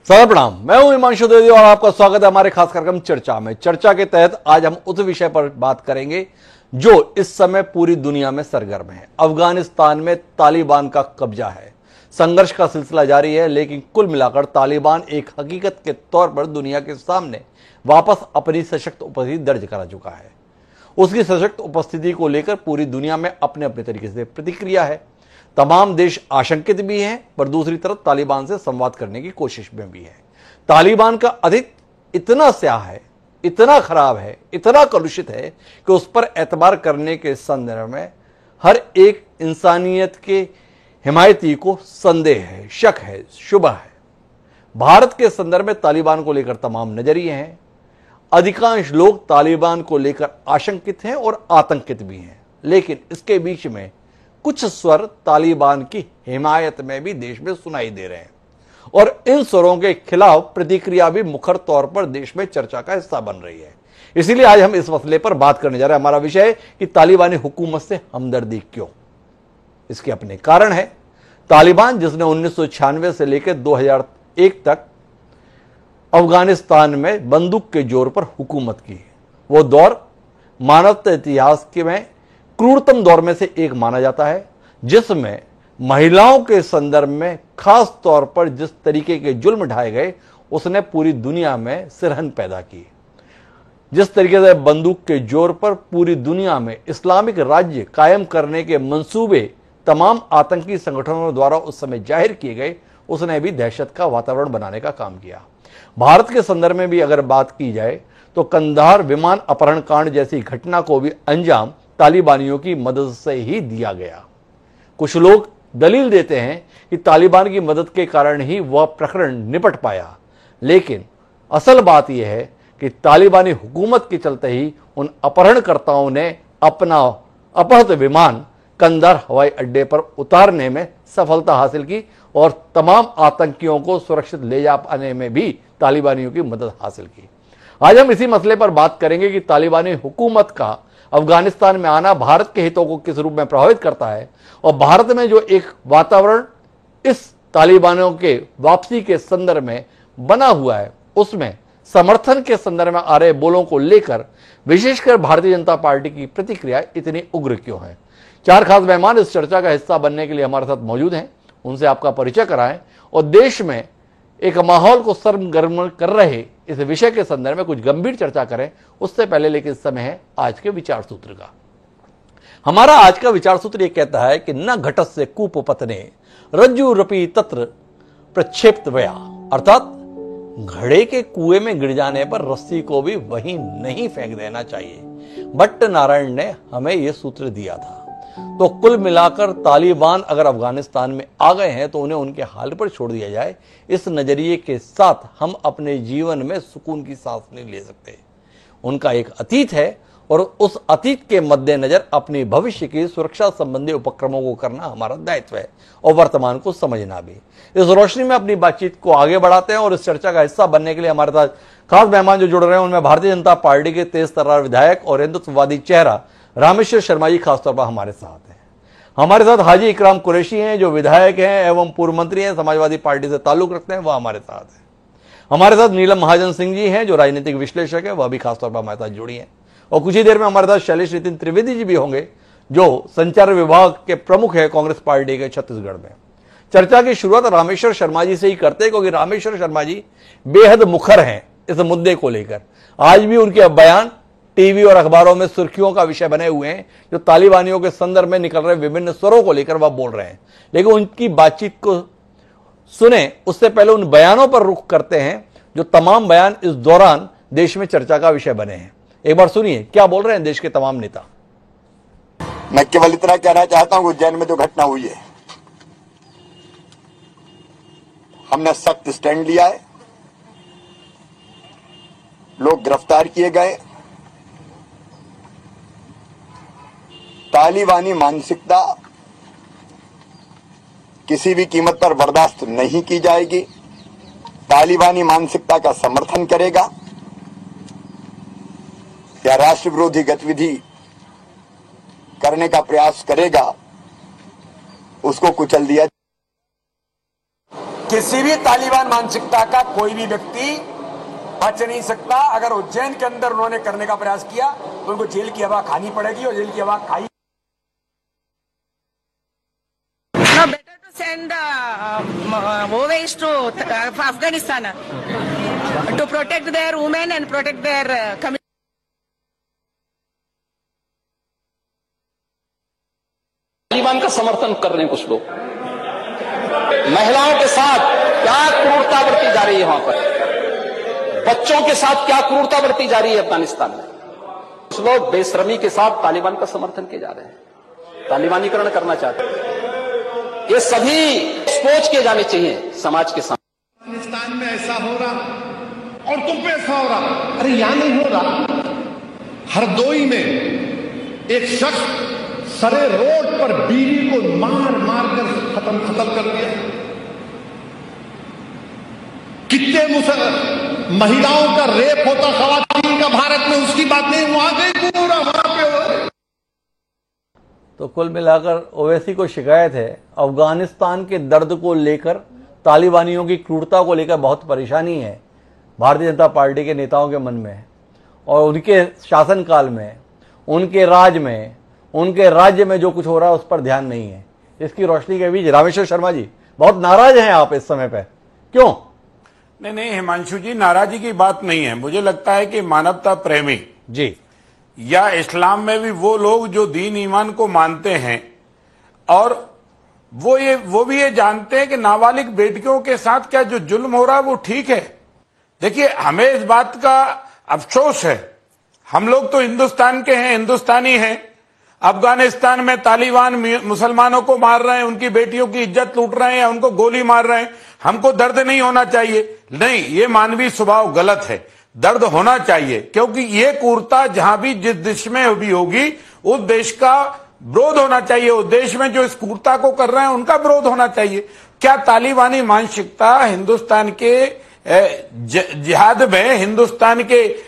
Sir प्रणाम, मैं हूं हिमांशु द्विवेदी और आपका स्वागत है हमारे खास कार्यक्रम चर्चा में। चर्चा के तहत आज हम उस विषय पर बात करेंगे जो इस समय पूरी दुनिया में सरगर्म है। अफगानिस्तान में तालिबान का कब्जा है। संघर्ष का सिलसिला जारी है, लेकिन कुल मिलाकर तालिबान एक हकीकत के तौर पर दुनिया के सामने वापस अपनी सशक्त उपस्थिति दर्ज करा चुका है। उसकी सशक्त उपस्थिति को लेकर पूरी दुनिया में अपने अपने तरीके से प्रतिक्रिया है। तमाम देश आशंकित भी हैं, पर दूसरी तरफ तालिबान से संवाद करने की कोशिश में भी है। तालिबान का अतीत इतना स्याह है, इतना खराब है, इतना कलुषित है कि उस पर एतबार करने के संदर्भ में हर एक इंसानियत के हिमायती को संदेह है, शक है, शुबह है। भारत के संदर्भ में तालिबान को लेकर तमाम नजरिए हैं। अधिकांश लोग तालिबान को लेकर आशंकित हैं और आतंकित भी हैं, लेकिन इसके बीच में कुछ स्वर तालिबान की हिमायत में भी देश में सुनाई दे रहे हैं और इन स्वरों के खिलाफ प्रतिक्रिया भी मुखर तौर पर देश में चर्चा का हिस्सा बन रही है। इसीलिए आज हम इस मसले पर बात करने जा रहे हैं। हमारा विषय है कि तालिबानी हुकूमत से हमदर्दी क्यों। इसके अपने कारण है। तालिबान जिसने 1996 से लेकर 2001 तक अफगानिस्तान में बंदूक के जोर पर हुकूमत की, वो दौर मानवता इतिहास के में क्रूरतम दौर में से एक माना जाता है, जिसमें महिलाओं के संदर्भ में खास तौर पर जिस तरीके के जुल्म ढाए गए उसने पूरी दुनिया में सिरहन पैदा की। जिस तरीके से बंदूक के जोर पर पूरी दुनिया में इस्लामिक राज्य कायम करने के मंसूबे तमाम आतंकी संगठनों द्वारा उस समय जाहिर किए गए, उसने भी दहशत का वातावरण बनाने का काम किया। भारत के संदर्भ में भी अगर बात की जाए तो कंधार विमान अपहरण कांड जैसी घटना को भी अंजाम तालिबानियों की मदद से ही दिया गया। कुछ लोग दलील देते हैं कि तालिबान की मदद के कारण ही वह प्रकरण निपट पाया, लेकिन असल बात यह है कि तालिबानी हुकूमत के चलते ही उन अपहरणकर्ताओं ने अपना अपहृत विमान कंधार हवाई अड्डे पर उतारने में सफलता हासिल की और तमाम आतंकियों को सुरक्षित ले जा पाने में भी तालिबानियों की मदद हासिल की। आज हम इसी मसले पर बात करेंगे कि तालिबानी हुकूमत का अफगानिस्तान में आना भारत के हितों को किस रूप में प्रभावित करता है और भारत में जो एक वातावरण इस तालिबानों के वापसी के संदर्भ में बना हुआ है, उसमें समर्थन के संदर्भ में आ रहे बोलों को लेकर विशेषकर भारतीय जनता पार्टी की प्रतिक्रिया इतनी उग्र क्यों है। चार खास मेहमान इस चर्चा का हिस्सा बनने के लिए हमारे साथ मौजूद हैं। उनसे आपका परिचय कराएं और देश में एक माहौल को सरगर्म कर रहे इस विषय के संदर्भ में कुछ गंभीर चर्चा करें। उससे पहले लेकिन समय है आज के विचार सूत्र का। हमारा आज का विचार सूत्र यह कहता है कि न घटस्य कूपपतने रज्जु रपि तत्र प्रक्षेप्त वया, अर्थात घड़े के कुएं में गिर जाने पर रस्सी को भी वहीं नहीं फेंक देना चाहिए। भट्ट नारायण ने हमें यह सूत्र दिया था। तो कुल मिलाकर तालिबान अगर अफगानिस्तान में आ गए हैं तो उन्हें उनके हाल पर छोड़ दिया जाए, इस नजरिए के साथ हम अपने जीवन में सुकून की सांस नहीं ले सकते। उनका एक अतीत है और उस अतीत के मद्देनजर अपनी भविष्य की सुरक्षा संबंधी उपक्रमों को करना हमारा दायित्व है और वर्तमान को समझना भी। इस रोशनी में अपनी बातचीत को आगे बढ़ाते हैं और इस चर्चा का हिस्सा बनने के लिए हमारे साथ खास मेहमान जो जुड़ रहे हैं उनमें भारतीय जनता पार्टी के तेज तर्रार विधायक और हिंदुत्ववादी चेहरा रामेश्वर शर्मा जी खासतौर पर हमारे साथ हैं। हमारे साथ हाजी इकराम कुरैशी हैं जो विधायक हैं एवं पूर्व मंत्री हैं, समाजवादी पार्टी से ताल्लुक रखते हैं, वह हमारे साथ हैं। हमारे साथ नीलम महाजन सिंह जी हैं जो राजनीतिक विश्लेषक है, वह भी खासतौर पर हमारे साथ जुड़ी हैं। और कुछ ही देर में हमारे साथ शैलेश नितिन त्रिवेदी जी भी होंगे जो संचार विभाग के प्रमुख है कांग्रेस पार्टी के छत्तीसगढ़ में। चर्चा की शुरुआत रामेश्वर शर्मा जी से ही करते हैं क्योंकि रामेश्वर शर्मा जी बेहद मुखर हैं इस मुद्दे को लेकर। आज भी उनके बयान टीवी और अखबारों में सुर्खियों का विषय बने हुए हैं, जो तालिबानियों के संदर्भ में निकल रहे विभिन्न स्वरों को लेकर वह बोल रहे हैं। लेकिन उनकी बातचीत को सुने उससे पहले उन बयानों पर रुख करते हैं जो तमाम बयान इस दौरान देश में चर्चा का विषय बने हैं। एक बार सुनिए क्या बोल रहे हैं देश के तमाम नेता। मैं केवल इतना कहना चाहता हूं, उज्जैन में जो घटना हुई है, हमने सख्त स्टैंड लिया है। लोग गिरफ्तार किए गए। तालिबानी मानसिकता किसी भी कीमत पर बर्दाश्त नहीं की जाएगी। तालिबानी मानसिकता का समर्थन करेगा या राष्ट्र विरोधी गतिविधि करने का प्रयास करेगा, उसको कुचल दिया। किसी भी तालिबान मानसिकता का कोई भी व्यक्ति बच नहीं सकता। अगर उज्जैन के अंदर उन्होंने करने का प्रयास किया तो उनको जेल की हवा खानी पड़ेगी और जेल की हवा खाई। No, better to send OAS to Afghanistan to protect their women and protect their community. Taliban का समर्थन कर रहे हैं कुछ लोग। महिलाओं के साथ क्या क्रूरता बरती जा रही है, वहां पर बच्चों के साथ क्या क्रूरता बरती जा रही है अफगानिस्तान में। कुछ लोग बेशर्मी के साथ तालिबान का समर्थन किए जा रहे हैं, तालिबानीकरण करना चाहते हैं। ये सभी सोच किए जाने चाहिए समाज के सामने। अफगानिस्तान में ऐसा हो रहा और तुम पे ऐसा हो रहा, अरे यहां नहीं हो रहा। हरदोई में एक शख्स सरे रोड पर बीवी को मार मार कर खत्म कर दिया। कितने महिलाओं का रेप होता खवातीन का भारत में, उसकी बात नहीं, वहां गई पूरा वहां पे। तो कुल मिलाकर ओवैसी को शिकायत है अफगानिस्तान के दर्द को लेकर, तालिबानियों की क्रूरता को लेकर बहुत परेशानी है भारतीय जनता पार्टी के नेताओं के मन में, और उनके शासनकाल में, उनके राज में, उनके राज्य में जो कुछ हो रहा है उस पर ध्यान नहीं है। इसकी रोशनी के बीच रामेश्वर शर्मा जी बहुत नाराज हैं आप इस समय पे, क्यों? नहीं हिमांशु जी, नाराजी की बात नहीं है। मुझे लगता है कि मानवता प्रेमी जी या इस्लाम में भी वो लोग जो दीन ईमान को मानते हैं और वो भी ये जानते हैं कि नाबालिग बेटियों के साथ क्या जो जुल्म हो रहा है वो ठीक है। देखिए, हमें इस बात का अफसोस है, हम लोग तो हिंदुस्तान के हैं, हिंदुस्तानी हैं। अफगानिस्तान में तालिबान मुसलमानों को मार रहे हैं, उनकी बेटियों की इज्जत लूट रहे हैं या उनको गोली मार रहे हैं, हमको दर्द नहीं होना चाहिए? नहीं, ये मानवीय स्वभाव गलत है, दर्द होना चाहिए, क्योंकि ये क्रूरता जहां भी जिस देश में भी होगी उस देश का विरोध होना चाहिए। उस देश में जो इस क्रूरता को कर रहे हैं उनका विरोध होना चाहिए। क्या तालिबानी मानसिकता हिंदुस्तान के जिहाद में, हिंदुस्तान के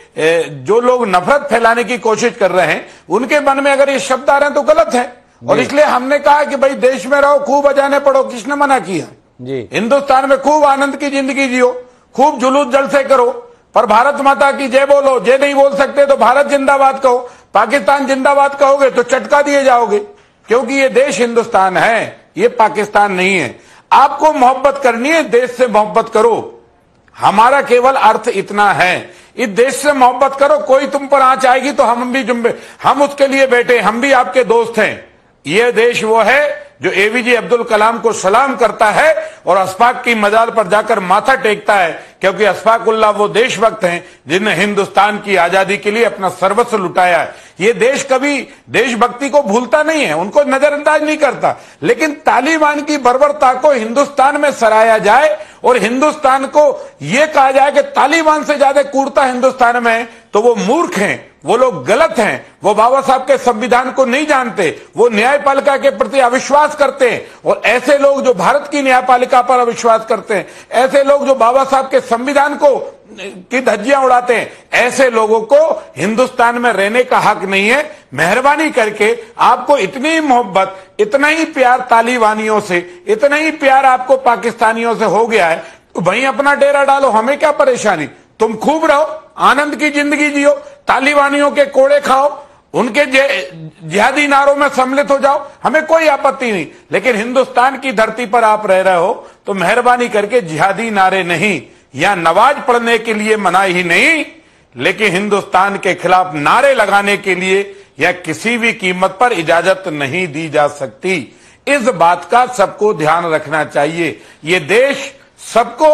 जो लोग नफरत फैलाने की कोशिश कर रहे हैं उनके मन में अगर ये शब्द आ रहे हैं तो गलत है। और इसलिए हमने कहा कि भाई देश में रहो, खूब अजाने पढ़ो, किसने मना किया जी? हिंदुस्तान में खूब आनंद की जिंदगी जियो, खूब जुलूस जलसे करो, पर भारत माता की जय बोलो। जय नहीं बोल सकते तो भारत जिंदाबाद कहो, पाकिस्तान जिंदाबाद कहोगे तो चटका दिए जाओगे, क्योंकि ये देश हिंदुस्तान है, ये पाकिस्तान नहीं है। आपको मोहब्बत करनी है, देश से मोहब्बत करो। हमारा केवल अर्थ इतना है, इस देश से मोहब्बत करो। कोई तुम पर आंच आएगी तो हम उसके लिए बैठे, हम भी आपके दोस्त हैं। ये देश वो है जो एपीजे अब्दुल कलाम को सलाम करता है और अशफाक की मजार पर जाकर माथा टेकता है, क्योंकि अशफाकुल्लाह वो देशभक्त हैं जिन्हें हिंदुस्तान की आजादी के लिए अपना सर्वस्व लुटाया है। ये देश कभी देशभक्ति को भूलता नहीं है, उनको नजरअंदाज नहीं करता। लेकिन तालिबान की बर्बरता को हिंदुस्तान में सराहा जाए और हिंदुस्तान को यह कहा जाए कि तालिबान से ज्यादा क्रूरता हिंदुस्तान में है, तो वो मूर्ख हैं, वो लोग गलत हैं, वो बाबा साहब के संविधान को नहीं जानते, वो न्यायपालिका के प्रति अविश्वास करते हैं। और ऐसे लोग जो भारत की न्यायपालिका पर अविश्वास करते हैं, ऐसे लोग जो बाबा साहब के संविधान को की धज्जियां उड़ाते हैं, ऐसे लोगों को हिंदुस्तान में रहने का हक नहीं है। मेहरबानी करके आपको इतनी मोहब्बत, इतना ही प्यार तालिबानियों से, इतना ही प्यार आपको पाकिस्तानियों से हो गया है, तो वहीं अपना डेरा डालो, हमें क्या परेशानी। तुम खूब रहो, आनंद की जिंदगी जियो, तालिबानियों के कोड़े खाओ, उनके जिहादी नारों में सम्मिलित हो जाओ, हमें कोई आपत्ति नहीं। लेकिन हिंदुस्तान की धरती पर आप रह रहे हो तो मेहरबानी करके जिहादी नारे नहीं, या नमाज पढ़ने के लिए मनाही ही नहीं, लेकिन हिंदुस्तान के खिलाफ नारे लगाने के लिए या किसी भी कीमत पर इजाजत नहीं दी जा सकती। इस बात का सबको ध्यान रखना चाहिए। ये देश सबको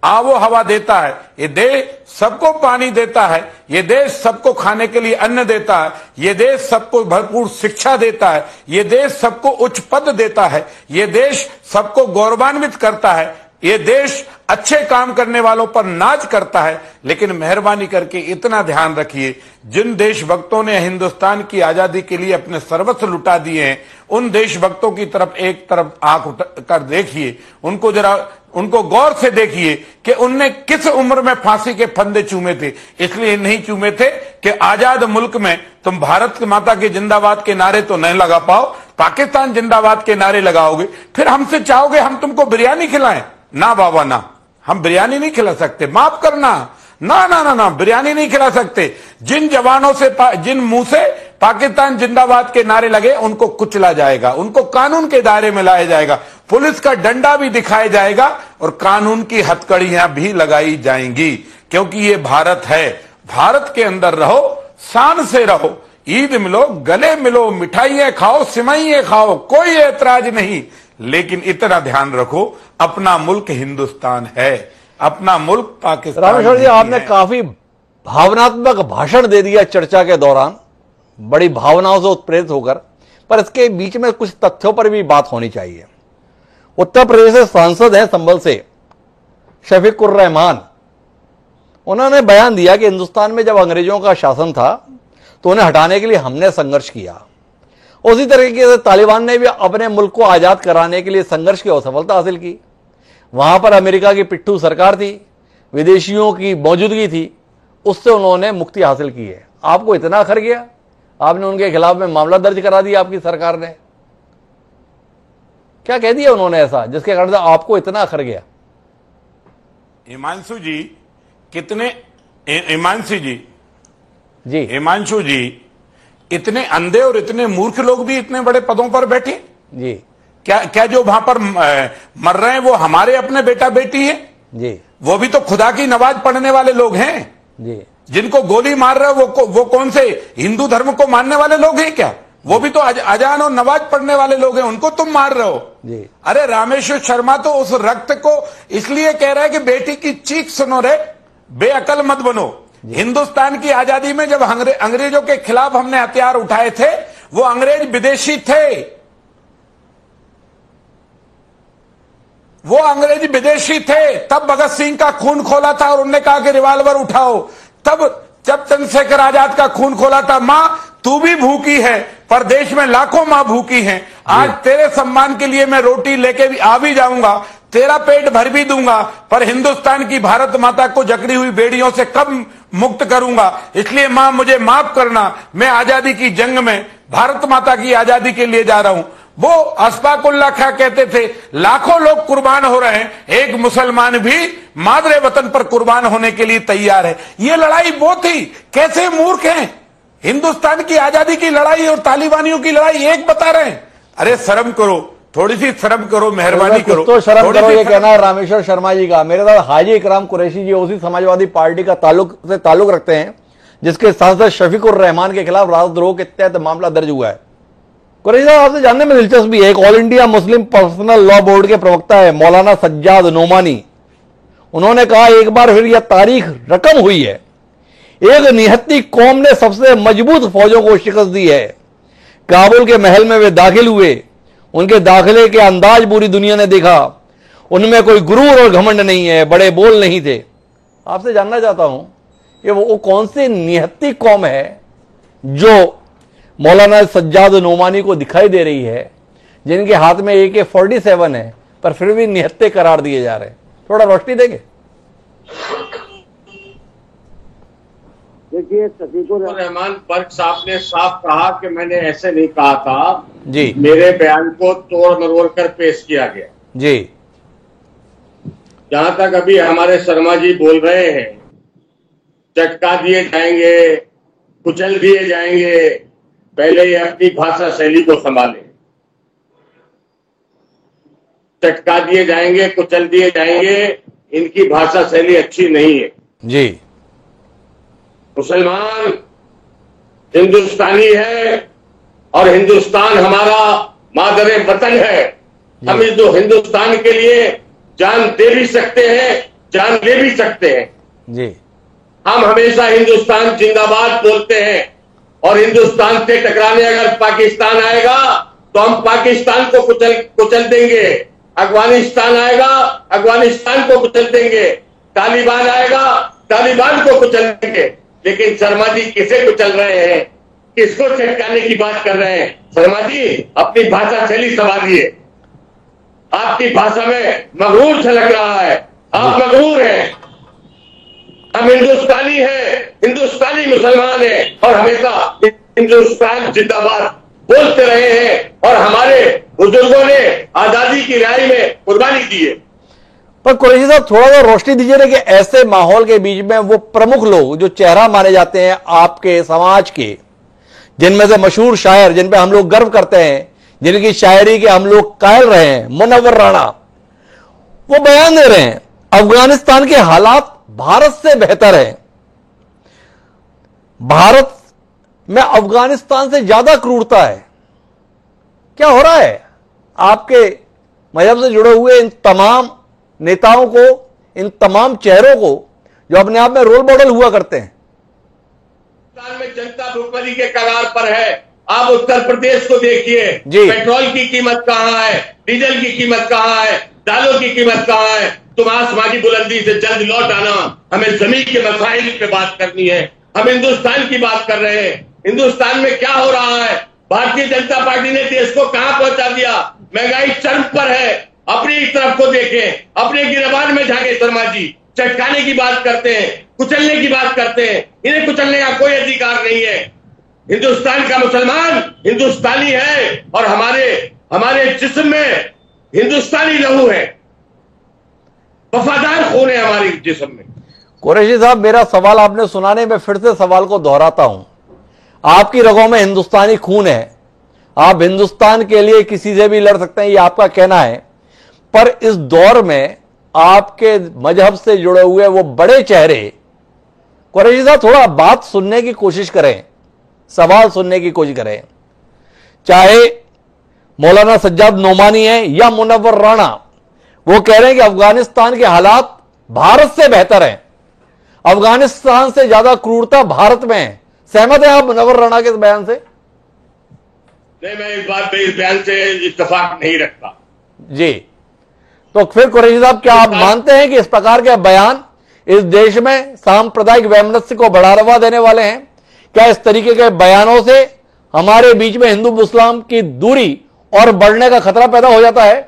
आबो हवा देता है, ये देश सबको पानी देता है, ये देश सबको खाने के लिए अन्न देता है, ये देश सबको भरपूर शिक्षा देता है, ये देश सबको उच्च पद देता है, ये देश सबको गौरवान्वित करता है, ये देश अच्छे काम करने वालों पर नाज करता है। लेकिन मेहरबानी करके इतना ध्यान रखिए, जिन देशभक्तों ने हिंदुस्तान की आजादी के लिए अपने सर्वस्व लुटा दिए हैं, उन देशभक्तों की तरफ एक तरफ आंख कर देखिए, उनको जरा उनको गौर से देखिए कि उनने किस उम्र में फांसी के फंदे चूमे थे। इसलिए नहीं चूमे थे कि आजाद मुल्क में तुम भारत माता के जिंदाबाद के नारे तो नहीं लगा पाओ, पाकिस्तान जिंदाबाद के नारे लगाओगे, फिर हमसे चाहोगे हम तुमको बिरयानी खिलाएं। ना बाबा ना, हम बिरयानी नहीं खिला सकते, माफ करना, ना ना ना ना, बिरयानी नहीं खिला सकते। जिन जवानों से जिन मुंह से पाकिस्तान जिंदाबाद के नारे लगे उनको कुचला जाएगा, उनको कानून के दायरे में लाया जाएगा, पुलिस का डंडा भी दिखाया जाएगा और कानून की हथकड़ियां भी लगाई जाएंगी, क्योंकि ये भारत है। भारत के अंदर रहो, शान से रहो, ईद मिलो, गले मिलो, मिठाइयां खाओ, सिमाइयां खाओ, कोई ऐतराज नहीं, लेकिन इतना ध्यान रखो अपना मुल्क हिंदुस्तान है, अपना मुल्क पाकिस्तान। रामेश्वर जी, आपने काफी भावनात्मक भाषण दे दिया चर्चा के दौरान, बड़ी भावनाओं से उत्प्रेरित होकर, पर इसके बीच में कुछ तथ्यों पर भी बात होनी चाहिए। उत्तर प्रदेश से सांसद हैं संभल से शफीकुर रहमान, उन्होंने बयान दिया कि हिंदुस्तान में जब अंग्रेजों का शासन था तो उन्हें हटाने के लिए हमने संघर्ष किया। उसी तरीके से तालिबान ने भी अपने मुल्क को आजाद कराने के लिए संघर्ष की असफलता हासिल की। वहां पर अमेरिका की पिट्ठू सरकार थी, विदेशियों की मौजूदगी थी, उससे उन्होंने मुक्ति हासिल की है। आपको इतना अखर गया, आपने उनके खिलाफ में मामला दर्ज करा दिया आपकी सरकार ने। क्या कह दिया उन्होंने ऐसा जिसके कारण आपको इतना अखर गया? हिमांशु जी कितने, हिमांशु जी, हिमांशु जी, इतने अंधे और इतने मूर्ख लोग भी इतने बड़े पदों पर बैठे जी। क्या जो वहां पर मर रहे हैं वो हमारे अपने बेटा बेटी है जी? वो भी तो खुदा की नमाज पढ़ने वाले लोग हैं जी। जिनको गोली मार रहे हो वो कौन से हिंदू धर्म को मानने वाले लोग हैं क्या? वो भी तो अजान और नमाज पढ़ने वाले लोग हैं, उनको तुम मार रहे हो जी। अरे रामेश्वर शर्मा तो उस रक्त को इसलिए कह रहा है कि बेटी की चीख सुनो रे, बेअकल मत बनो। हिंदुस्तान की आजादी में जब अंग्रेजों के खिलाफ हमने हथियार उठाए थे, वो अंग्रेज विदेशी थे, वो अंग्रेज विदेशी थे। तब भगत सिंह का खून खोला था और उन्होंने कहा कि रिवाल्वर उठाओ। तब जब चंद्रशेखर आजाद का खून खोला था, मां तू भी भूखी है, पर देश में लाखों मां भूखी हैं। आज तेरे सम्मान के लिए मैं रोटी लेके भी आ भी जाऊंगा, तेरा पेट भर भी दूंगा, पर हिंदुस्तान की भारत माता को जकड़ी हुई बेड़ियों से कब मुक्त करूंगा। इसलिए मां मुझे माफ करना, मैं आजादी की जंग में भारत माता की आजादी के लिए जा रहा हूं। वो अशफाकुल्लाह खां कहते थे लाखों लोग कुर्बान हो रहे हैं, एक मुसलमान भी मादरे वतन पर कुर्बान होने के लिए तैयार है। ये लड़ाई वो थी। कैसे मूर्ख हैं, हिंदुस्तान की आजादी की लड़ाई और तालिबानियों की लड़ाई एक बता रहे हैं। अरे शर्म करो, थोड़ी सी शर्म करो, मेहरबानी करो, तो शर्म करो। ये कहना है रामेश्वर शर्मा जी का। मेरे साथ हाजी इकराम कुरैशी जी उसी समाजवादी पार्टी का ताल्लुक रखते हैं जिसके सांसद शफीकुर रहमान के खिलाफ राजद्रोह के तहत मामला दर्ज हुआ है। कुरैशी साहब, आपसे जानने में दिलचस्पी है, एक all India Muslim personal law board के प्रवक्ता है मौलाना सज्जाद नोमानी, उन्होंने कहा एक बार फिर यह तारीख रकम हुई है, एक निहत्ती कौम ने सबसे मजबूत फौजों को शिकस्त दी है। काबुल के महल में वे दाखिल हुए, उनके दाखिले के अंदाज पूरी दुनिया ने देखा, उनमें कोई गुरूर और घमंड नहीं है, बड़े बोल नहीं थे। आपसे जानना चाहता हूं कि वो कौन सी निहत्ती कौम है जो मौलाना सज्जाद नोमानी को दिखाई दे रही है, जिनके हाथ में AK-47 है पर फिर भी निहत्ते करार दिए जा रहे हैं। थोड़ा रोशनी देंगे। देखिए, शफीकुर रहमान बर्क साहब ने साफ कहा कि मैंने ऐसे नहीं कहा था जी, मेरे बयान को तोड़ मरोड़ कर पेश किया गया जी। जहां तक अभी हमारे शर्मा जी बोल रहे हैं चटका दिए जाएंगे, कुचल दिए जाएंगे, पहले ये अपनी भाषा शैली को संभाले। चटका दिए जाएंगे, कुचल दिए जाएंगे, इनकी भाषा शैली अच्छी नहीं है जी। मुसलमान हिंदुस्तानी है और हिंदुस्तान हमारा मादरे वतन है। हम इस जो हिंदुस्तान के लिए जान दे भी सकते हैं, जान ले भी सकते हैं जी। हम हमेशा हिंदुस्तान जिंदाबाद बोलते हैं और हिंदुस्तान से टकराने अगर पाकिस्तान आएगा तो हम पाकिस्तान को कुचल देंगे। अफगानिस्तान आएगा, अफगानिस्तान को कुचल देंगे। तालिबान आएगा, तालिबान को कुचल देंगे। लेकिन शर्मा जी किसे कुचल रहे हैं, किसको चटकाने की बात कर रहे हैं? शर्मा जी अपनी भाषा शैली संभालिए। आपकी भाषा में मगरूर झलक रहा है, आप मगरूर हैं। हम हिंदुस्तानी हैं, हिंदुस्तानी मुसलमान हैं और हमेशा हिंदुस्तान जिंदाबाद बोलते रहे हैं और हमारे बुजुर्गों ने आजादी की लड़ाई में कुर्बानी दी है। पर कुरैशी साहब थोड़ा सा रोशनी दीजिए ना कि ऐसे माहौल के बीच में वो प्रमुख लोग जो चेहरा माने जाते हैं आपके समाज के, जिनमें से मशहूर शायर जिन पे हम लोग गर्व करते हैं, जिनकी शायरी के हम लोग कायल रहे हैं, मुनव्वर राणा, वो बयान दे रहे हैं अफगानिस्तान के हालात भारत से बेहतर हैं, भारत में अफगानिस्तान से ज्यादा क्रूरता है। क्या हो रहा है? आपके मजहब से जुड़े हुए इन तमाम नेताओं को, इन तमाम चेहरों को जो अपने आप में रोल मॉडल हुआ करते हैं। पाकिस्तान में जनता भुखमरी के कगार पर है। आप उत्तर प्रदेश को देखिए, पेट्रोल की कीमत कहां है, डीजल की कीमत कहां है, दालों की कीमत कहां है। तुम आसमां की बुलंदी से जल्द लौट आना, हमें जमीन के मसाइल पे बात करनी है। हम हिंदुस्तान की बात कर रहे हैं। हिंदुस्तान में क्या हो रहा है? भारतीय जनता पार्टी ने देश को कहां पहुंचा दिया? महंगाई चरम पर है। अपनी तरफ को देखें, अपने गिरबान में झांके शर्मा जी। चटकाने की बात करते हैं, कुचलने की बात करते हैं। इन्हें कुचलने का कोई अधिकार नहीं है। हिंदुस्तान का मुसलमान हिंदुस्तानी है और हमारे जिस्म में हिंदुस्तानी लहू है, वफादार खून है हमारे जिस्म में। कुरैशी साहब, मेरा सवाल आपने सुना नहीं, मैं फिर से सवाल को दोहराता हूं। आपकी रगों में हिंदुस्तानी खून है, आप हिंदुस्तान के लिए किसी से भी लड़ सकते हैं, ये आपका कहना है। पर इस दौर में आपके मजहब से जुड़े हुए वो बड़े चेहरे, कुरैशी साहब थोड़ा बात सुनने की कोशिश करें, सवाल सुनने की कोशिश करें। चाहे मौलाना सज्जाद नोमानी है या मुनव्वर राणा, वो कह रहे हैं कि अफगानिस्तान के हालात भारत से बेहतर हैं, अफगानिस्तान से ज्यादा क्रूरता भारत में है। सहमत है आप मुनव्वर राणा के इस बयान से? नहीं, मैं इस बात पे, इस बयान से इत्तेफाक नहीं रखता जी। तो फिर कुरैशी साहब, क्या आप मानते हैं कि इस प्रकार के बयान इस देश में सांप्रदायिक वैमनस्य को बढ़ावा देने वाले हैं? क्या इस तरीके के बयानों से हमारे बीच में हिंदू मुस्लिम की दूरी और बढ़ने का खतरा पैदा हो जाता है?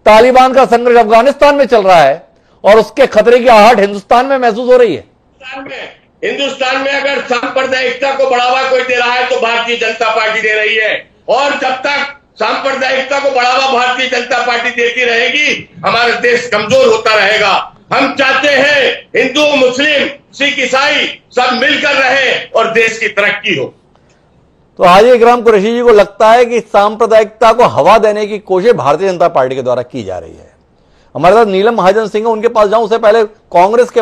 तालिबान का संघर्ष अफगानिस्तान में चल रहा है और उसके खतरे की आहट हिंदुस्तान में महसूस हो रही है। हिंदुस्तान में अगर सांप्रदायिकता को बढ़ावा कोई दे रहा है तो भारतीय जनता पार्टी दे रही है, और जब तक सांप्रदायिकता को बढ़ावा भारतीय जनता पार्टी देती रहेगी, हमारा देश कमजोर होता रहेगा। हम चाहते हैं हिंदू, मुस्लिम, सिख, ईसाई सब मिलकर रहे और देश की तरक्की हो। तो हाजी इकराम कुरैशी जी को लगता है कि सांप्रदायिकता को हवा देने की कोशिश भारतीय जनता पार्टी के द्वारा की जा रही है। हमारे साथ नीलम महाजन सिंह है, उनके पास जाऊं उससे पहले कांग्रेस के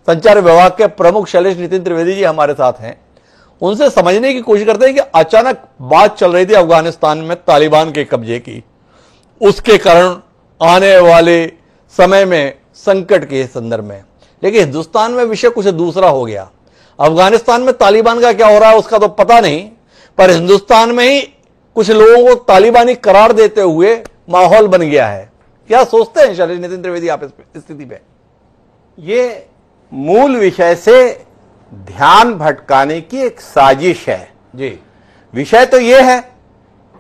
संचार विभाग के प्रमुख शैलेश नितिन त्रिवेदी जी हमारे साथ हैं। उनसे समझने की कोशिश करते हैं कि अचानक बात चल रही थी अफगानिस्तान में तालिबान के कब्जे की, उसके कारण आने वाले समय में संकट के संदर्भ में, लेकिन हिंदुस्तान में विषय कुछ दूसरा हो गया। अफगानिस्तान में तालिबान का क्या हो रहा है उसका तो पता नहीं, पर हिंदुस्तान में ही कुछ लोगों को तालिबानी करार देते हुए माहौल बन गया है। क्या सोचते हैं शैलेश नितिन त्रिवेदी आप इस स्थिति पे? ये मूल विषय से ध्यान भटकाने की एक साजिश है जी। विषय तो यह है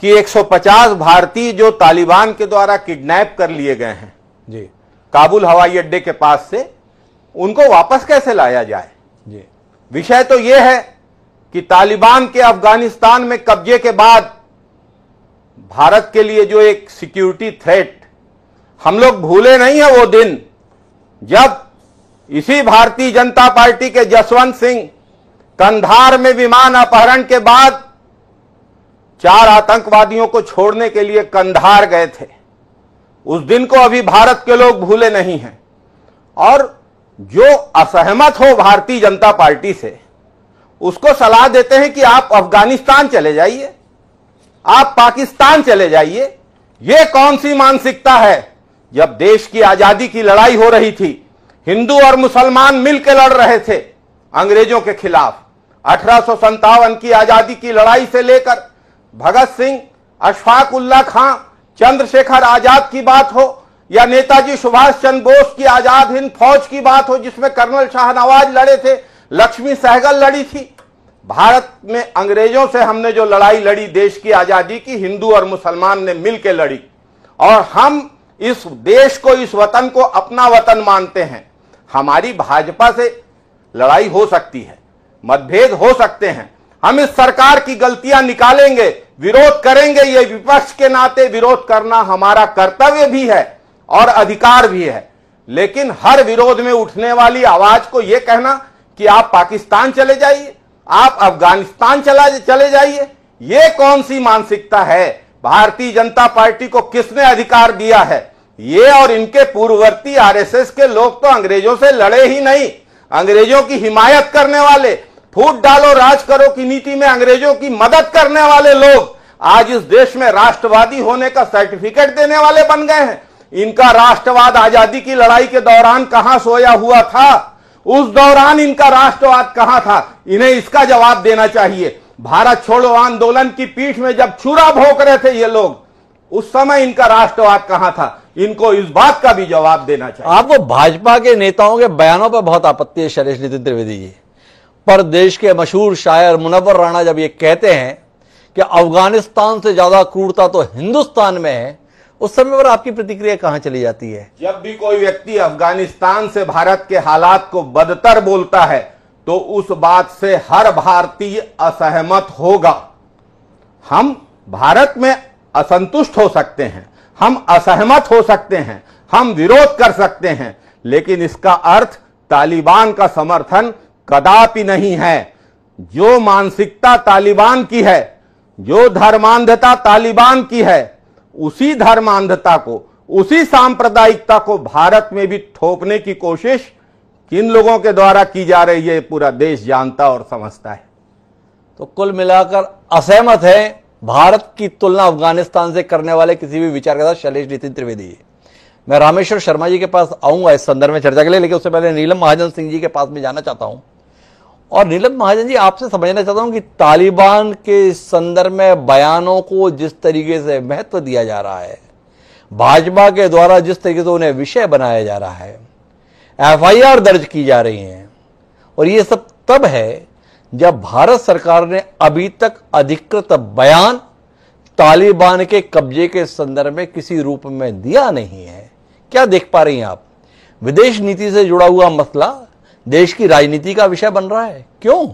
कि 150 भारतीय जो तालिबान के द्वारा किडनैप कर लिए गए हैं जी, काबुल हवाई अड्डे के पास से, उनको वापस कैसे लाया जाए जी। विषय तो यह है कि तालिबान के अफगानिस्तान में कब्जे के बाद भारत के लिए जो एक सिक्योरिटी थ्रेट, हम लोग भूले नहीं है वो दिन जब इसी भारतीय जनता पार्टी के जसवंत सिंह कंधार में विमान अपहरण के बाद 4 आतंकवादियों को छोड़ने के लिए कंधार गए थे। उस दिन को अभी भारत के लोग भूले नहीं हैं, और जो असहमत हो भारतीय जनता पार्टी से उसको सलाह देते हैं कि आप अफगानिस्तान चले जाइए, आप पाकिस्तान चले जाइए। यह कौन सी मानसिकता है? जब देश की आजादी की लड़ाई हो रही थी, हिंदू और मुसलमान मिलकर लड़ रहे थे अंग्रेजों के खिलाफ। 1857 की आजादी की लड़ाई से लेकर भगत सिंह, अशफाक उल्लाह खां, चंद्रशेखर आजाद की बात हो, या नेताजी सुभाष चंद्र बोस की आजाद हिंद फौज की बात हो जिसमें कर्नल शाहनवाज लड़े थे, लक्ष्मी सहगल लड़ी थी। भारत में अंग्रेजों से हमने जो लड़ाई लड़ी देश की आजादी की, हिंदू और मुसलमान ने मिलकर लड़ी, और हम इस देश को, इस वतन को अपना वतन मानते हैं। हमारी भाजपा से लड़ाई हो सकती है, मतभेद हो सकते हैं, हम इस सरकार की गलतियां निकालेंगे, विरोध करेंगे। ये विपक्ष के नाते विरोध करना हमारा कर्तव्य भी है और अधिकार भी है, लेकिन हर विरोध में उठने वाली आवाज को यह कहना कि आप पाकिस्तान चले जाइए, आप अफगानिस्तान चले जाइए, ये कौन सी मानसिकता है? भारतीय जनता पार्टी को किसने अधिकार दिया है? ये और इनके पूर्ववर्ती आरएसएस के लोग तो अंग्रेजों से लड़े ही नहीं, अंग्रेजों की हिमायत करने वाले, फूट डालो राज करो की नीति में अंग्रेजों की मदद करने वाले लोग आज इस देश में राष्ट्रवादी होने का सर्टिफिकेट देने वाले बन गए हैं। इनका राष्ट्रवाद आजादी की लड़ाई के दौरान कहां सोया हुआ था? उस दौरान इनका राष्ट्रवाद कहां था? इन्हें इसका जवाब देना चाहिए। भारत छोड़ो आंदोलन की पीठ में जब छुरा भोंक रहे थे ये लोग, उस समय इनका राष्ट्रवाद कहां था? इनको इस बात का भी जवाब देना चाहिए। आपको भाजपा के नेताओं के बयानों पर बहुत आपत्ति है शैलेश नितिन त्रिवेदी जी, पर देश के मशहूर शायर मुनव्वर राणा जब ये कहते हैं कि अफगानिस्तान से ज्यादा क्रूरता तो हिंदुस्तान में है, उस समय पर आपकी प्रतिक्रिया कहां चली जाती है? जब भी कोई व्यक्ति अफगानिस्तान से भारत के हालात को बदतर बोलता है तो उस बात से हर भारतीय असहमत होगा। हम भारत में असंतुष्ट हो सकते हैं, हम असहमत हो सकते हैं, हम विरोध कर सकते हैं, लेकिन इसका अर्थ तालिबान का समर्थन कदापि नहीं है। जो मानसिकता तालिबान की है, जो धर्मांधता तालिबान की है, उसी धर्मांधता को, उसी सांप्रदायिकता को भारत में भी थोपने की कोशिश किन लोगों के द्वारा की जा रही है पूरा देश जानता और समझता है। तो कुल मिलाकर असहमत है भारत की तुलना अफगानिस्तान से करने वाले किसी भी विचार के साथ शैलेश नितिन त्रिवेदी। मैं रामेश्वर शर्मा जी के पास आऊंगा इस संदर्भ में चर्चा के लिए, लेकिन उससे पहले नीलम महाजन सिंह जी के पास में जाना चाहता हूं। और नीलम महाजन जी, आपसे समझना चाहता हूं कि तालिबान के संदर्भ में बयानों को जिस तरीके से महत्व दिया जा रहा है, भाजपा के द्वारा जिस तरीके से उन्हें विषय बनाया जा रहा है, एफआईआर दर्ज की जा रही हैं, और ये सब तब है जब भारत सरकार ने अभी तक अधिकृत बयान तालिबान के कब्जे के संदर्भ में किसी रूप में दिया नहीं है। क्या देख पा रही हैं आप? विदेश नीति से जुड़ा हुआ मसला देश की राजनीति का विषय बन रहा है, क्यों?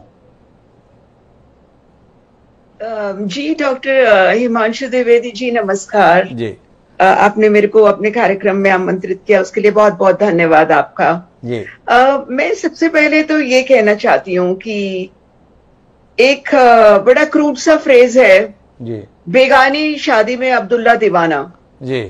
जी डॉक्टर हिमांशु द्विवेदी जी, नमस्कार जी। आपने मेरे को अपने कार्यक्रम में आमंत्रित किया, उसके लिए बहुत बहुत धन्यवाद आपका जी। मैं सबसे पहले तो ये कहना चाहती हूँ कि एक बड़ा क्रूड सा फ्रेज है जी, बेगानी शादी में अब्दुल्ला दीवाना जी।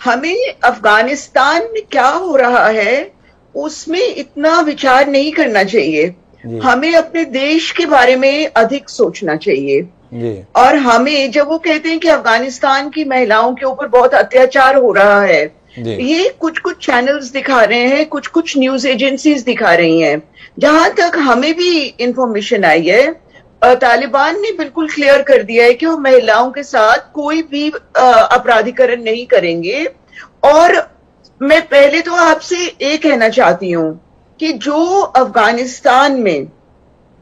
हमें अफगानिस्तान में क्या हो रहा है उसमें इतना विचार नहीं करना चाहिए, हमें अपने देश के बारे में अधिक सोचना चाहिए जी। और हमें जब वो कहते हैं कि अफगानिस्तान की महिलाओं के ऊपर बहुत अत्याचार हो रहा है, ये कुछ कुछ चैनल्स दिखा रहे हैं, कुछ कुछ न्यूज एजेंसीज दिखा रही हैं। जहां तक हमें भी इंफॉर्मेशन आई है, तालिबान ने बिल्कुल क्लियर कर दिया है कि वो महिलाओं के साथ कोई भी अपराधीकरण नहीं करेंगे। और मैं पहले तो आपसे ये कहना चाहती हूँ कि जो अफगानिस्तान में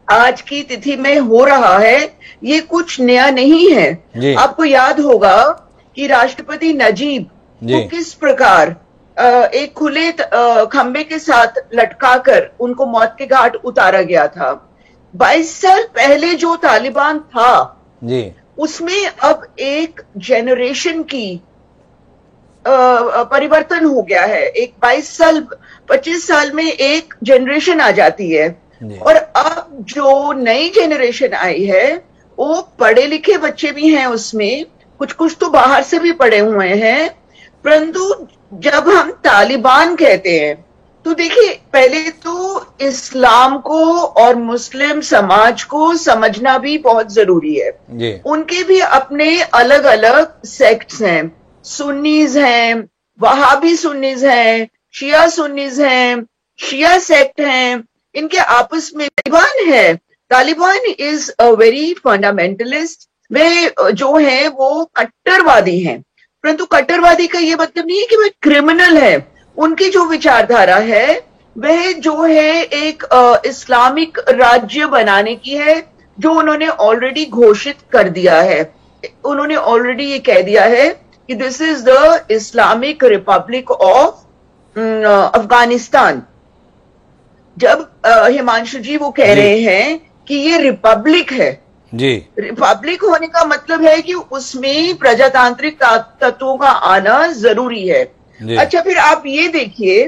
आज की तिथि में हो रहा है ये कुछ नया नहीं है। आपको याद होगा कि राष्ट्रपति नजीब को किस प्रकार एक खुले खंबे के साथ लटकाकर उनको मौत के घाट उतारा गया था। 22 साल पहले जो तालिबान था जी, उसमें अब एक जेनरेशन की परिवर्तन हो गया है। एक 25 साल में एक जनरेशन आ जाती है, और अब जो नई जनरेशन आई है वो पढ़े लिखे बच्चे भी हैं उसमें, कुछ कुछ तो बाहर से भी पढ़े हुए हैं। परंतु जब हम तालिबान कहते हैं तो देखिए, पहले तो इस्लाम को और मुस्लिम समाज को समझना भी बहुत जरूरी है। उनके भी अपने अलग अलग सेक्ट्स हैं, सुन्नीज हैं, वहाबी सुन्नीज हैं, शिया सुन्नीज हैं, शिया सेक्ट हैं, इनके आपस में तालिबान है। Taliban is a very fundamentalist, वे जो है वो कट्टरवादी हैं, परंतु कट्टरवादी का ये मतलब नहीं है कि वे क्रिमिनल है। उनकी जो विचारधारा है वह जो है एक इस्लामिक राज्य बनाने की है, जो उन्होंने ऑलरेडी घोषित कर दिया है। उन्होंने ऑलरेडी ये कह दिया है कि this is the Islamic Republic of Afghanistan. जब हिमांशु जी वो कह रहे हैं कि ये रिपब्लिक है जी, रिपब्लिक होने का मतलब है कि उसमें प्रजातांत्रिक तत्वों का आना जरूरी है। अच्छा, फिर आप ये देखिए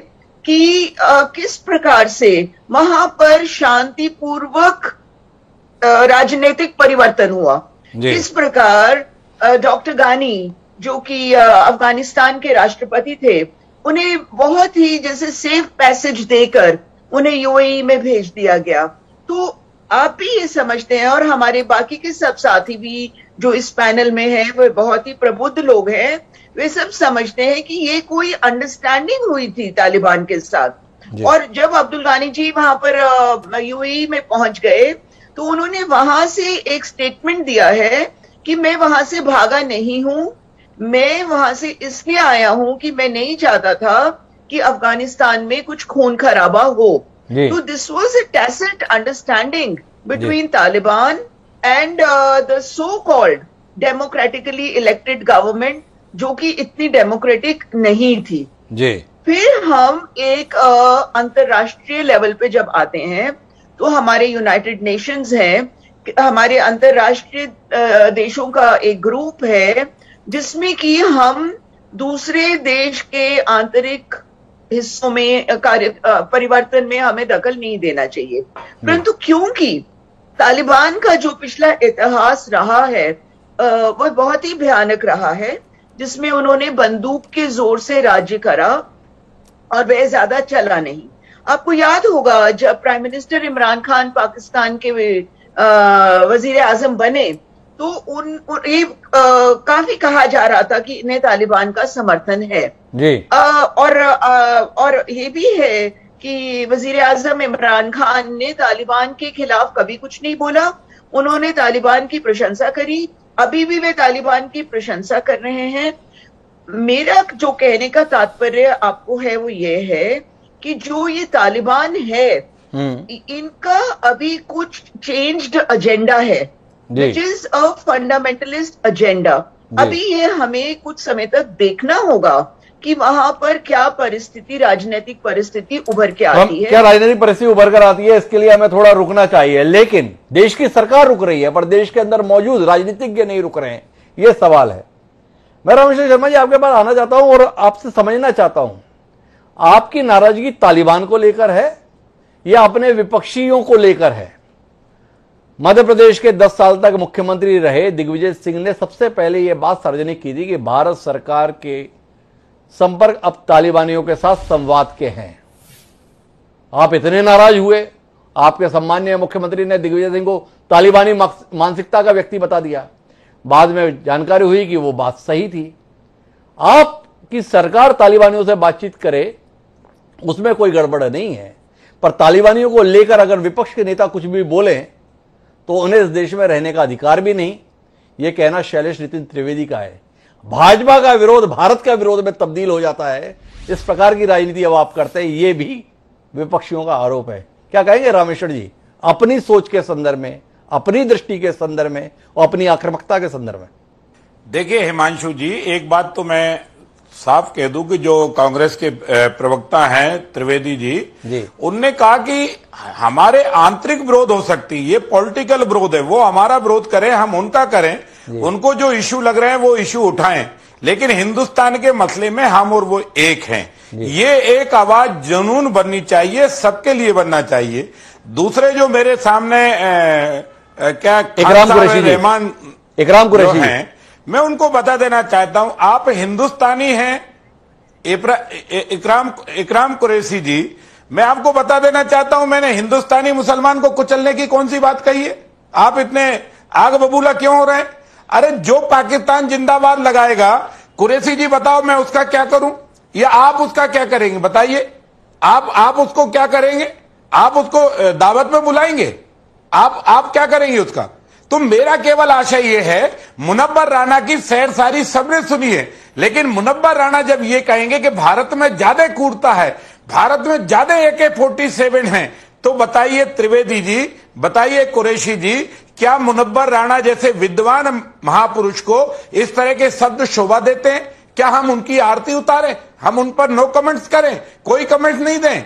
कि किस प्रकार से वहां पर शांतिपूर्वक राजनीतिक परिवर्तन हुआ, किस प्रकार डॉक्टर गानी जो कि अफगानिस्तान के राष्ट्रपति थे, उन्हें बहुत ही जैसे सेफ पैसेज देकर उन्हें यूएई में भेज दिया गया। तो आप भी ये समझते हैं, और हमारे बाकी के सब साथी भी जो इस पैनल में हैं, वो बहुत ही प्रबुद्ध लोग हैं, वे सब समझते हैं कि ये कोई अंडरस्टैंडिंग हुई थी तालिबान के साथ। और जब अब्दुल गानी जी वहां पर यूएई में पहुंच गए तो उन्होंने वहां से एक स्टेटमेंट दिया है कि मैं वहां से भागा नहीं हूं, मैं वहां से इसलिए आया हूं कि मैं नहीं चाहता था कि अफगानिस्तान में कुछ खून खराबा हो। तो this was a tacit understanding between Taliban and the so called democratically elected government, जो कि इतनी डेमोक्रेटिक नहीं थी। फिर हम एक अंतरराष्ट्रीय लेवल पे जब आते हैं तो हमारे यूनाइटेड नेशंस हैं, हमारे अंतरराष्ट्रीय देशों का एक ग्रुप है जिसमें कि हम दूसरे देश के आंतरिक हिस्सों में परिवर्तन में हमें दखल नहीं देना चाहिए। परंतु क्योंकि तालिबान का जो पिछला इतिहास रहा है वह बहुत ही भयानक रहा है, जिसमें उन्होंने बंदूक के जोर से राज्य करा और वह ज्यादा चला नहीं। आपको याद होगा जब प्राइम मिनिस्टर इमरान खान पाकिस्तान के वजीर आजम बने तो ये काफी कहा जा रहा था कि इन्हें तालिबान का समर्थन है जी। और ये भी है कि वजीर आजम इमरान खान ने तालिबान के खिलाफ कभी कुछ नहीं बोला, उन्होंने तालिबान की प्रशंसा करी, अभी भी वे तालिबान की प्रशंसा कर रहे हैं। मेरा जो कहने का तात्पर्य आपको है वो ये है कि जो ये तालिबान है इनका अभी कुछ चेंज्ड एजेंडा है, which is a fundamentalist agenda. अभी ये हमें कुछ समय तक देखना होगा कि वहां पर क्या परिस्थिति, राजनीतिक परिस्थिति उभर के आती है, क्या राजनीतिक परिस्थिति उभर कर आती है। इसके लिए हमें थोड़ा रुकना चाहिए, लेकिन देश की सरकार रुक रही है पर देश के अंदर मौजूद राजनीतिज्ञ नहीं रुक रहे हैं, ये सवाल है। मैं रमेश शर्मा जी आपके पास आना चाहता हूं और आपसे समझना चाहता हूं, आपकी नाराजगी तालिबान को लेकर है या अपने विपक्षियों को लेकर है। मध्य प्रदेश के 10 साल तक मुख्यमंत्री रहे दिग्विजय सिंह ने सबसे पहले यह बात सार्वजनिक की थी कि भारत सरकार के संपर्क अब तालिबानियों के साथ संवाद के हैं। आप इतने नाराज हुए, आपके सम्मानीय मुख्यमंत्री ने दिग्विजय सिंह को तालिबानी मानसिकता का व्यक्ति बता दिया। बाद में जानकारी हुई कि वो बात सही थी। आपकी सरकार तालिबानियों से बातचीत करे उसमें कोई गड़बड़ नहीं है, पर तालिबानियों को लेकर अगर विपक्ष के नेता कुछ भी बोले तो उन्हें इस देश में रहने का अधिकार भी नहीं। यह कहना शैलेश नितिन त्रिवेदी का है। भाजपा का विरोध भारत का विरोध में तब्दील हो जाता है, इस प्रकार की राजनीति अब आप करते हैं, यह भी विपक्षियों का आरोप है। क्या कहेंगे रामेश्वर जी अपनी सोच के संदर्भ में, अपनी दृष्टि के संदर्भ में और अपनी आक्रामकता के संदर्भ में? देखिए हिमांशु जी, एक बात तो मैं साफ कह दूं कि जो कांग्रेस के प्रवक्ता हैं त्रिवेदी जी, उनने कहा कि हमारे आंतरिक विरोध हो सकती है, ये पॉलिटिकल विरोध है, वो हमारा विरोध करें, हम उनका करें, उनको जो इश्यू लग रहे हैं वो इश्यू उठाएं, लेकिन हिंदुस्तान के मसले में हम और वो एक हैं। ये एक आवाज जुनून बननी चाहिए, सबके लिए बनना चाहिए। दूसरे जो मेरे सामने क्या इकराम कुरैशी हैं, मैं उनको बता देना चाहता हूं, आप हिंदुस्तानी हैं इकराम कुरैशी जी, मैं आपको बता देना चाहता हूं, मैंने हिंदुस्तानी मुसलमान को कुचलने की कौन सी बात कही है? आप इतने आग बबूला क्यों हो रहे हैं? अरे जो पाकिस्तान जिंदाबाद लगाएगा, कुरैशी जी बताओ मैं उसका क्या करूं या आप उसका क्या करेंगे? बताइए, आप उसको क्या करेंगे? आप उसको दावत में बुलाएंगे? आप क्या करेंगे उसका? तो मेरा केवल आशय यह है, मुनव्वर राणा की सैर सारी सबने सुनी है, लेकिन मुनव्वर राणा जब ये कहेंगे कि भारत में ज्यादा क्रूरता है, भारत में ज्यादा AK-47 है, तो बताइए त्रिवेदी जी, बताइए कुरैशी जी, क्या मुनव्वर राणा जैसे विद्वान महापुरुष को इस तरह के शब्द शोभा देते हैं? क्या हम उनकी आरती उतारें, हम उन पर नो कमेंट्स करें, कोई कमेंट्स नहीं दें?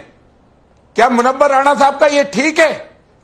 क्या मुनव्वर राणा साहब का ये ठीक है?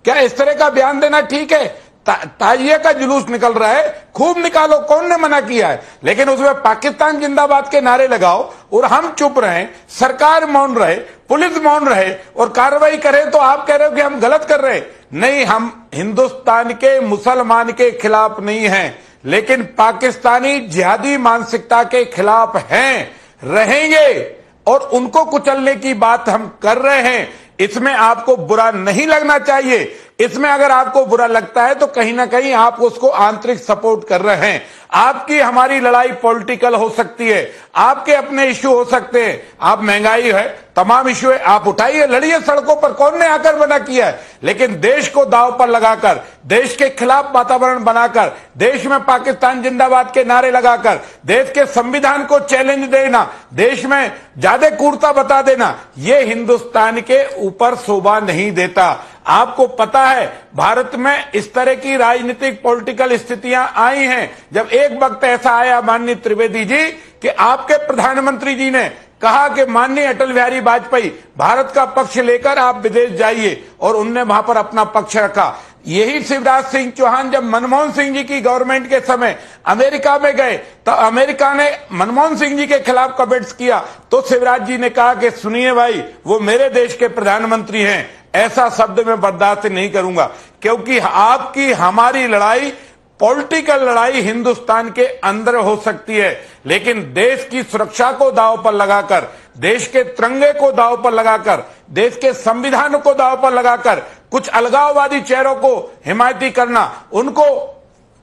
क्या इस तरह का बयान देना ठीक है? ताजिया का जुलूस निकल रहा है, खूब निकालो, कौन ने मना किया है, लेकिन उसमें पाकिस्तान जिंदाबाद के नारे लगाओ और हम चुप रहे, सरकार मौन रहे, पुलिस मौन रहे और कार्रवाई करे, तो आप कह रहे हो कि हम गलत कर रहे हैं। नहीं, हम हिंदुस्तान के मुसलमान के खिलाफ नहीं हैं, लेकिन पाकिस्तानी जिहादी मानसिकता के खिलाफ हैं, रहेंगे और उनको कुचलने की बात हम कर रहे हैं। इसमें आपको बुरा नहीं लगना चाहिए। इसमें अगर आपको बुरा लगता है तो कहीं ना कहीं आप उसको आंतरिक सपोर्ट कर रहे हैं। आपकी हमारी लड़ाई पॉलिटिकल हो सकती है, आपके अपने इश्यू हो सकते हैं। आप महंगाई है, तमाम इश्यू है, आप उठाइए, लड़िए सड़कों पर, कौन ने आकर मना किया है। लेकिन देश को दांव पर लगाकर, देश के खिलाफ वातावरण बनाकर, देश में पाकिस्तान जिंदाबाद के नारे लगाकर, देश के संविधान को चैलेंज देना, देश में ज्यादा क्रूरता बता देना, यह हिंदुस्तान के ऊपर शोभा नहीं देता। आपको पता है भारत में इस तरह की राजनीतिक पॉलिटिकल स्थितियां आई हैं, जब एक वक्त ऐसा आया माननीय त्रिवेदी जी कि आपके प्रधानमंत्री जी ने कहा कि माननीय अटल बिहारी वाजपेयी भारत का पक्ष लेकर आप विदेश जाइए, और उनने वहां पर अपना पक्ष रखा। यही शिवराज सिंह चौहान जब मनमोहन सिंह जी की गवर्नमेंट के समय अमेरिका में गए तो अमेरिका ने मनमोहन सिंह जी के खिलाफ कमेंट्स किया, तो शिवराज जी ने कहा कि सुनिए भाई, वो मेरे देश के प्रधानमंत्री हैं, ऐसा शब्द मैं बर्दाश्त नहीं करूंगा। क्योंकि आपकी हमारी लड़ाई पॉलिटिकल लड़ाई हिंदुस्तान के अंदर हो सकती है, लेकिन देश की सुरक्षा को दांव पर लगाकर, देश के तिरंगे को दांव पर लगाकर, देश के संविधान को दांव पर लगाकर कुछ अलगाववादी चेहरों को हिमायती करना, उनको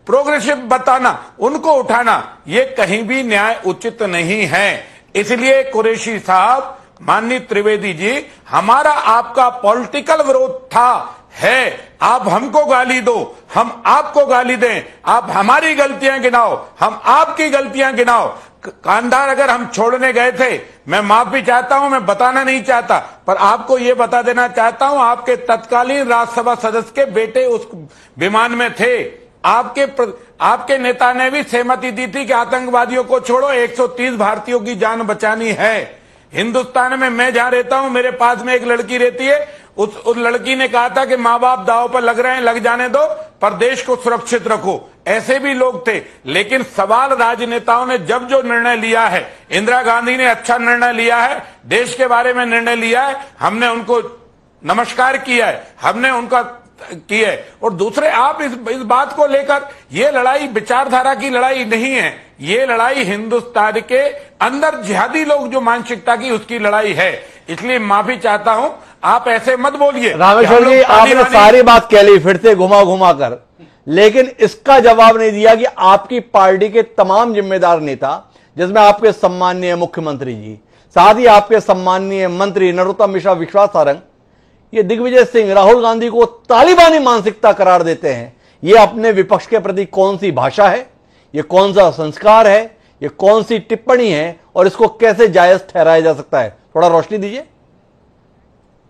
प्रोग्रेसिव बताना, उनको उठाना, ये कहीं भी न्याय उचित नहीं है। इसलिए कुरैशी साहब, माननीय त्रिवेदी जी, हमारा आपका पॉलिटिकल विरोध था, है। आप हमको गाली दो, हम आपको गाली दें, आप हमारी गलतियां गिनाओ, हम आपकी गलतियां गिनाओ। कांधार अगर हम छोड़ने गए थे, मैं माफी चाहता हूं, मैं बताना नहीं चाहता, पर आपको यह बता देना चाहता हूं, आपके तत्कालीन राज्यसभा सदस्य के बेटे उस विमान में थे। आपके नेता ने भी सहमति दी थी कि आतंकवादियों को छोड़ो, 130 भारतीयों की जान बचानी है। हिंदुस्तान में मैं जहां रहता हूं, मेरे पास में एक लड़की रहती है, उस लड़की ने कहा था कि माँ बाप दांव पर लग रहे हैं, लग जाने दो, पर देश को सुरक्षित रखो। ऐसे भी लोग थे। लेकिन सवाल राजनेताओं ने जब जो निर्णय लिया है, इंदिरा गांधी ने अच्छा निर्णय लिया है, देश के बारे में निर्णय लिया है, हमने उनको नमस्कार किया है, हमने उनका किया है। और दूसरे, आप इस बात को लेकर, ये लड़ाई विचारधारा की लड़ाई नहीं है, ये लड़ाई हिंदुस्तान के अंदर जिहादी लोग जो मानसिकता की, उसकी लड़ाई है। इसलिए माफी चाहता हूं, आप ऐसे मत बोलिए। रामेश्वर जी, आपने सारी बात कह ली फिर से घुमा घुमा कर, लेकिन इसका जवाब नहीं दिया कि आपकी पार्टी के तमाम जिम्मेदार नेता, जिसमें आपके सम्माननीय मुख्यमंत्री जी, साथ ही आपके सम्माननीय मंत्री नरोत्तम मिश्रा, विश्वास सारंग, ये दिग्विजय सिंह राहुल गांधी को तालिबानी मानसिकता करार देते हैं। ये अपने विपक्ष के प्रति कौन सी भाषा है, ये कौन सा संस्कार है, ये कौन सी टिप्पणी है, और इसको कैसे जायज ठहराया जा सकता है? थोड़ा रोशनी दीजिए।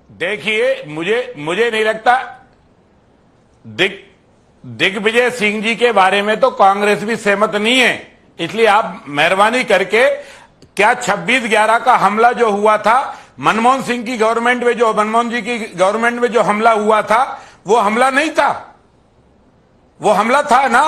देखिए, मुझे नहीं लगता दिग्विजय सिंह जी के बारे में तो कांग्रेस भी सहमत नहीं है। इसलिए आप मेहरबानी करके, क्या 26/11 का हमला जो हुआ था, मनमोहन सिंह की गवर्नमेंट में, जो मनमोहन जी की गवर्नमेंट में जो हमला हुआ था, वो हमला नहीं था, वो हमला था ना।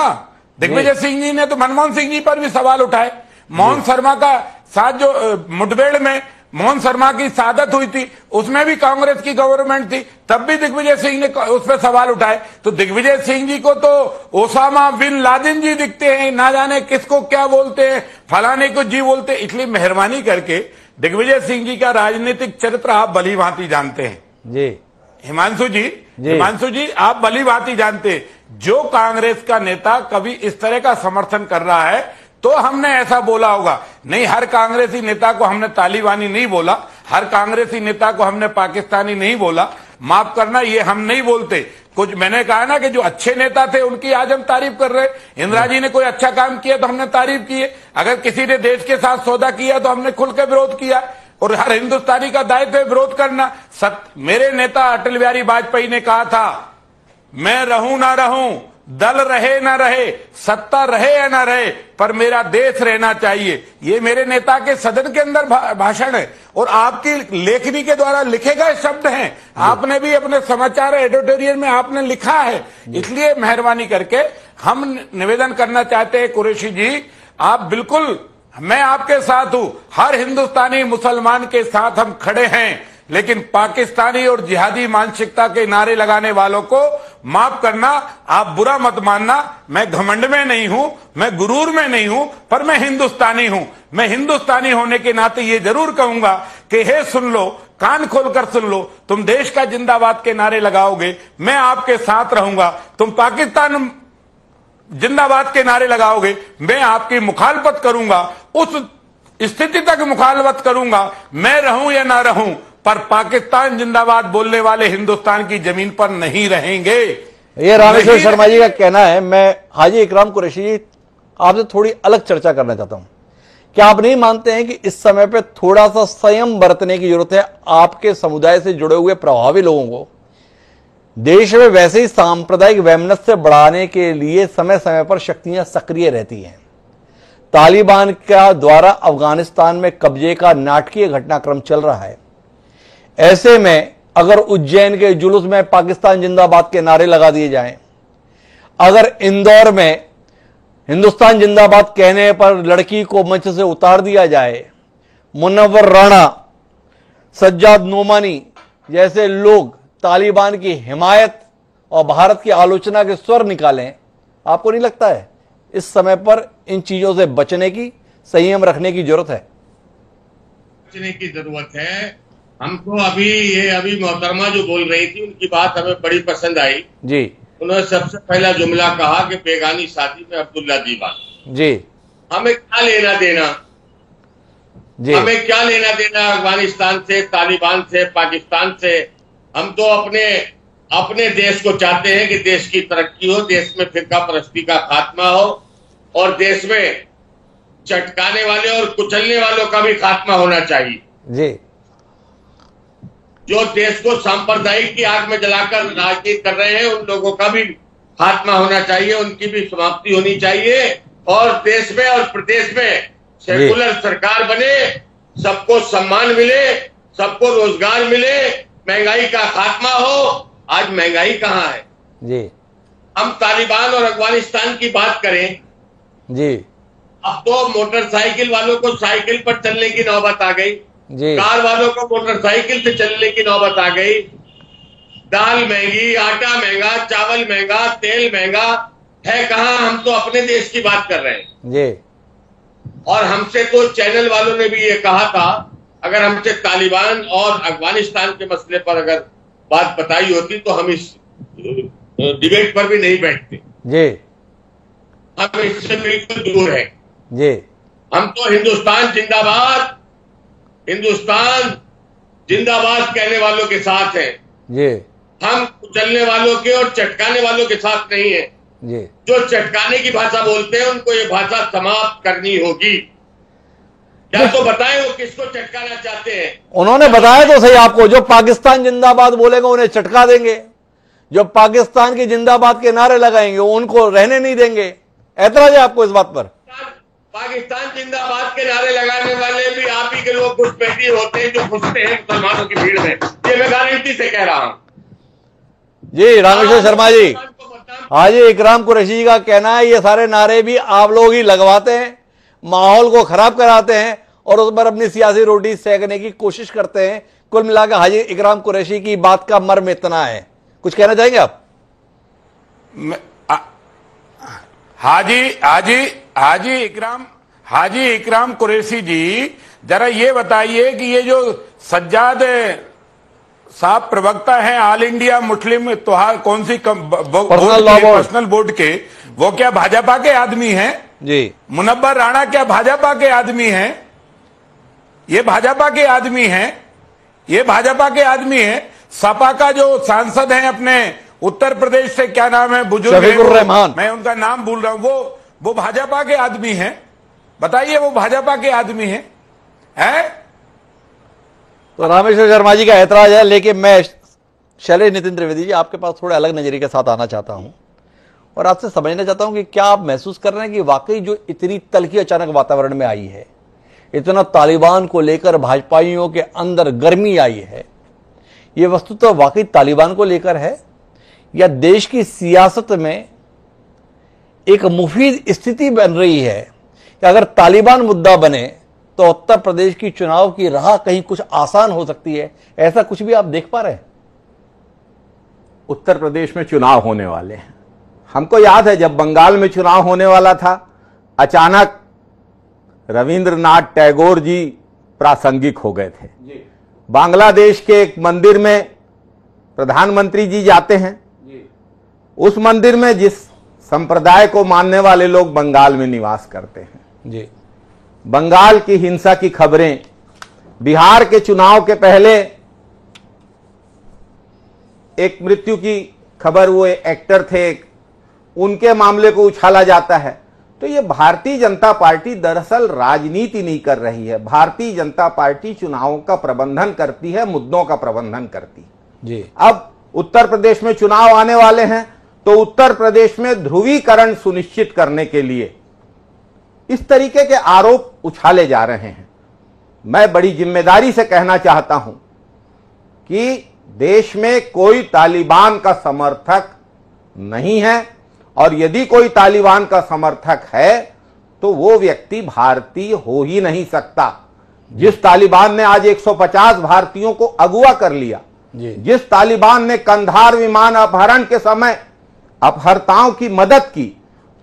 दिग्विजय सिंह जी ने तो मनमोहन सिंह जी पर भी सवाल उठाए। मोहन शर्मा का साथ जो मुठभेड़ में मोहन शर्मा की शहादत हुई थी, उसमें भी कांग्रेस की गवर्नमेंट थी, तब भी दिग्विजय सिंह ने उस पर सवाल उठाए। तो दिग्विजय सिंह जी को तो ओसामा बिन लादेन जी दिखते हैं, ना जाने किसको क्या बोलते हैं, फलाने को जी बोलते हैं। इसलिए मेहरबानी करके, दिग्विजय सिंह जी का राजनीतिक चरित्र आप भली भांति जानते हैं जी। हिमांशु जी, आप भली भांति जानते हैं, जो कांग्रेस का नेता कभी इस तरह का समर्थन कर रहा है तो हमने ऐसा बोला होगा। नहीं, हर कांग्रेसी नेता को हमने तालिबानी नहीं बोला, हर कांग्रेसी नेता को हमने पाकिस्तानी नहीं बोला, माफ करना, ये हम नहीं बोलते। कुछ मैंने कहा ना कि जो अच्छे नेता थे उनकी आज हम तारीफ कर रहे हैं। इंदिरा जी ने कोई अच्छा काम किया तो हमने तारीफ की है, अगर किसी ने देश के साथ सौदा किया तो हमने खुल के विरोध किया, और हर हिंदुस्तानी का दायित्व है विरोध करना। मेरे नेता अटल बिहारी वाजपेयी ने कहा था, मैं रहूं ना रहूं, दल रहे ना रहे, सत्ता रहे या ना रहे, पर मेरा देश रहना चाहिए। ये मेरे नेता के सदन के अंदर भाषण है, और आपकी लेखनी के द्वारा लिखे गए शब्द हैं। आपने भी अपने समाचार एडिटोरियल में आपने लिखा है। इसलिए मेहरबानी करके हम निवेदन करना चाहते हैं, कुरैशी जी, आप बिल्कुल मैं आपके साथ हूं, हर हिंदुस्तानी मुसलमान के साथ हम खड़े हैं, लेकिन पाकिस्तानी और जिहादी मानसिकता के नारे लगाने वालों को माफ करना, आप बुरा मत मानना। मैं घमंड में नहीं हूं, मैं गुरूर में नहीं हूं, पर मैं हिंदुस्तानी हूं। मैं हिंदुस्तानी होने के नाते ये जरूर कहूंगा कि हे सुन लो, कान खोलकर सुन लो, तुम देश का जिंदाबाद के नारे लगाओगे, मैं आपके साथ रहूंगा। तुम पाकिस्तान जिंदाबाद के नारे लगाओगे, मैं आपकी मुखालफत करूंगा, उस स्थिति तक मुखालफत करूंगा, मैं रहूं या ना रहूं, पर पाकिस्तान जिंदाबाद बोलने वाले हिंदुस्तान की जमीन पर नहीं रहेंगे। ये रामेश्वर शर्मा जी का कहना है। मैं हाजी इकराम कुरैशी जी आपसे थोड़ी अलग चर्चा करना चाहता हूं। क्या आप नहीं मानते हैं कि इस समय पे थोड़ा सा संयम बरतने की जरूरत है? आपके समुदाय से जुड़े हुए प्रभावी लोगों को देश में वैसे ही सांप्रदायिक वैमनस्य बढ़ाने के लिए समय समय पर शक्तियां सक्रिय रहती हैं। तालिबान का द्वारा अफगानिस्तान में कब्जे का नाटकीय घटनाक्रम चल रहा है। ऐसे में अगर उज्जैन के जुलूस में पाकिस्तान जिंदाबाद के नारे लगा दिए जाएं, अगर इंदौर में हिंदुस्तान जिंदाबाद कहने पर लड़की को मंच से उतार दिया जाए, मुनव्वर राणा, सज्जाद नोमानी जैसे लोग तालिबान की हिमायत और भारत की आलोचना के स्वर निकालें, आपको नहीं लगता है इस समय पर इन चीजों से बचने की, संयम रखने की जरूरत है? बचने की जरूरत है। हमको अभी मोहतरमा जो बोल रही थी उनकी बात हमें बड़ी पसंद आई जी। उन्होंने सबसे पहला जुमला कहा कि बेगानी शादी में अब्दुल्ला दीवान जी। हमें क्या लेना देना जी, हमें क्या लेना देना अफगानिस्तान से, तालिबान से, पाकिस्तान से। हम तो अपने देश को चाहते हैं कि देश की तरक्की हो, देश में फिरका परस्ती का खात्मा हो और देश में चटकाने वाले और कुचलने वालों का भी खात्मा होना चाहिए जी। जो देश को सांप्रदायिक की आग में जलाकर राजनीति कर रहे हैं उन लोगों का भी खात्मा होना चाहिए, उनकी भी समाप्ति होनी चाहिए और देश में और प्रदेश में सेकुलर सरकार बने, सबको सम्मान मिले, सबको रोजगार मिले, महंगाई का खात्मा हो। आज महंगाई कहाँ है जी? हम तालिबान और अफगानिस्तान की बात करें जी, अब तो मोटरसाइकिल वालों को साइकिल पर चलने की नौबत आ गई जी, कार वालों को मोटरसाइकिल से चलने की नौबत आ गई। दाल महंगी, आटा महंगा, चावल महंगा, तेल महंगा है कहाँ? हम तो अपने देश की बात कर रहे हैं जी। और हमसे तो चैनल वालों ने भी ये कहा था, अगर हमसे तालिबान और अफगानिस्तान के मसले पर अगर बात बताई होती तो हम इस डिबेट पर भी नहीं बैठते जी। हम इससे बिल्कुल दूर हैं जी। हम तो हिंदुस्तान जिंदाबाद कहने वालों के साथ हैं जी। हम कुचलने वालों के और चटकाने वालों के साथ नहीं है जी। जो चटकाने की भाषा बोलते हैं उनको ये भाषा समाप्त करनी होगी। क्या तो बताएं वो किसको चटकाना चाहते हैं? उन्होंने बताया तो सही आपको, जो पाकिस्तान जिंदाबाद बोलेगा उन्हें चटका देंगे, जो पाकिस्तान की जिंदाबाद के नारे लगाएंगे उनको रहने नहीं देंगे। ऐतराज है आपको इस बात पर? पाकिस्तान जिंदाबाद के नारे लगाने वाले भी आप ही के लोग घुसपैठी होते हैं जो घुसते हैं मुसलमानों की भीड़ में, ये मैं गारंटी से कह रहा हूं जी। रामेश्वर शर्मा जी, हाजी इकराम कुरैशी का कहना है ये सारे नारे भी आप लोग ही लगवाते हैं, माहौल को खराब कराते हैं और उस पर अपनी सियासी रोटी सेकने की कोशिश करते हैं। कुल मिलाकर हाजी इकराम कुरैशी की बात का मर्म इतना है। कुछ कहना चाहेंगे आप? हाजी इकराम कुरैशी जी, जरा ये बताइए कि ये जो सज्जाद साहब प्रवक्ता हैं ऑल इंडिया मुस्लिम इत्तेहाद कौन सी पर्सनल बोर्ड के, वो क्या भाजपा के आदमी हैं जी? मुनव्वर राणा क्या भाजपा के आदमी हैं? ये भाजपा के आदमी हैं, ये भाजपा के आदमी हैं। सपा का जो सांसद हैं अपने उत्तर प्रदेश से, क्या नाम है, बुजुर्ग रहमान, मैं उनका नाम भूल रहा हूं, वो भाजपा के आदमी हैं। बताइए वो भाजपा के आदमी हैं है? तो रामेश्वर शर्मा जी का ऐतराज है, लेकिन मैं शैलेश नितिन त्रिवेदी जी आपके पास थोड़े अलग नजरिए के साथ आना चाहता हूं और आपसे समझना चाहता हूं कि क्या आप महसूस कर रहे हैं कि वाकई जो इतनी तल्खी अचानक वातावरण में आई है, इतना तालिबान को लेकर भाजपाइयों के अंदर गर्मी आई है, यह वस्तुतः वाकई तालिबान को लेकर है या देश की सियासत में एक मुफीद स्थिति बन रही है कि अगर तालिबान मुद्दा बने तो उत्तर प्रदेश की चुनाव की राह कहीं कुछ आसान हो सकती है, ऐसा कुछ भी आप देख पा रहे हैं? उत्तर प्रदेश में चुनाव होने वाले हैं। हमको याद है जब बंगाल में चुनाव होने वाला था, अचानक रविंद्रनाथ टैगोर जी प्रासंगिक हो गए थे। बांग्लादेश के एक मंदिर में प्रधानमंत्री जी जाते हैं, उस मंदिर में जिस संप्रदाय को मानने वाले लोग बंगाल में निवास करते हैं जी। बंगाल की हिंसा की खबरें, बिहार के चुनाव के पहले एक मृत्यु की खबर, वो एक्टर थे, उनके मामले को उछाला जाता है। तो ये भारतीय जनता पार्टी दरअसल राजनीति नहीं कर रही है। भारतीय जनता पार्टी चुनावों का प्रबंधन करती है, मुद्दों का प्रबंधन करती है जी। अब उत्तर प्रदेश में चुनाव आने वाले हैं, तो उत्तर प्रदेश में ध्रुवीकरण सुनिश्चित करने के लिए इस तरीके के आरोप उछाले जा रहे हैं। मैं बड़ी जिम्मेदारी से कहना चाहता हूं कि देश में कोई तालिबान का समर्थक नहीं है, और यदि कोई तालिबान का समर्थक है तो वो व्यक्ति भारतीय हो ही नहीं सकता। जिस तालिबान ने आज 150 भारतीयों को अगवा कर लिया, जिस तालिबान ने कंधार विमान अपहरण के समय अपहर्ताओं की मदद की,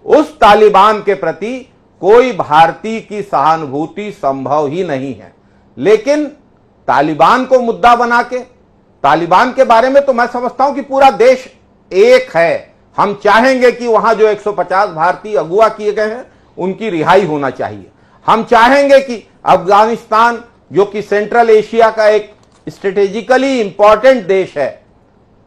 उस तालिबान के प्रति कोई भारतीय की सहानुभूति संभव ही नहीं है। लेकिन तालिबान को मुद्दा बना के, तालिबान के बारे में तो मैं समझता हूं कि पूरा देश एक है। हम चाहेंगे कि वहां जो 150 भारतीय अगवा किए गए हैं उनकी रिहाई होना चाहिए। हम चाहेंगे कि अफगानिस्तान, जो कि सेंट्रल एशिया का एक स्ट्रेटेजिकली इंपॉर्टेंट देश है,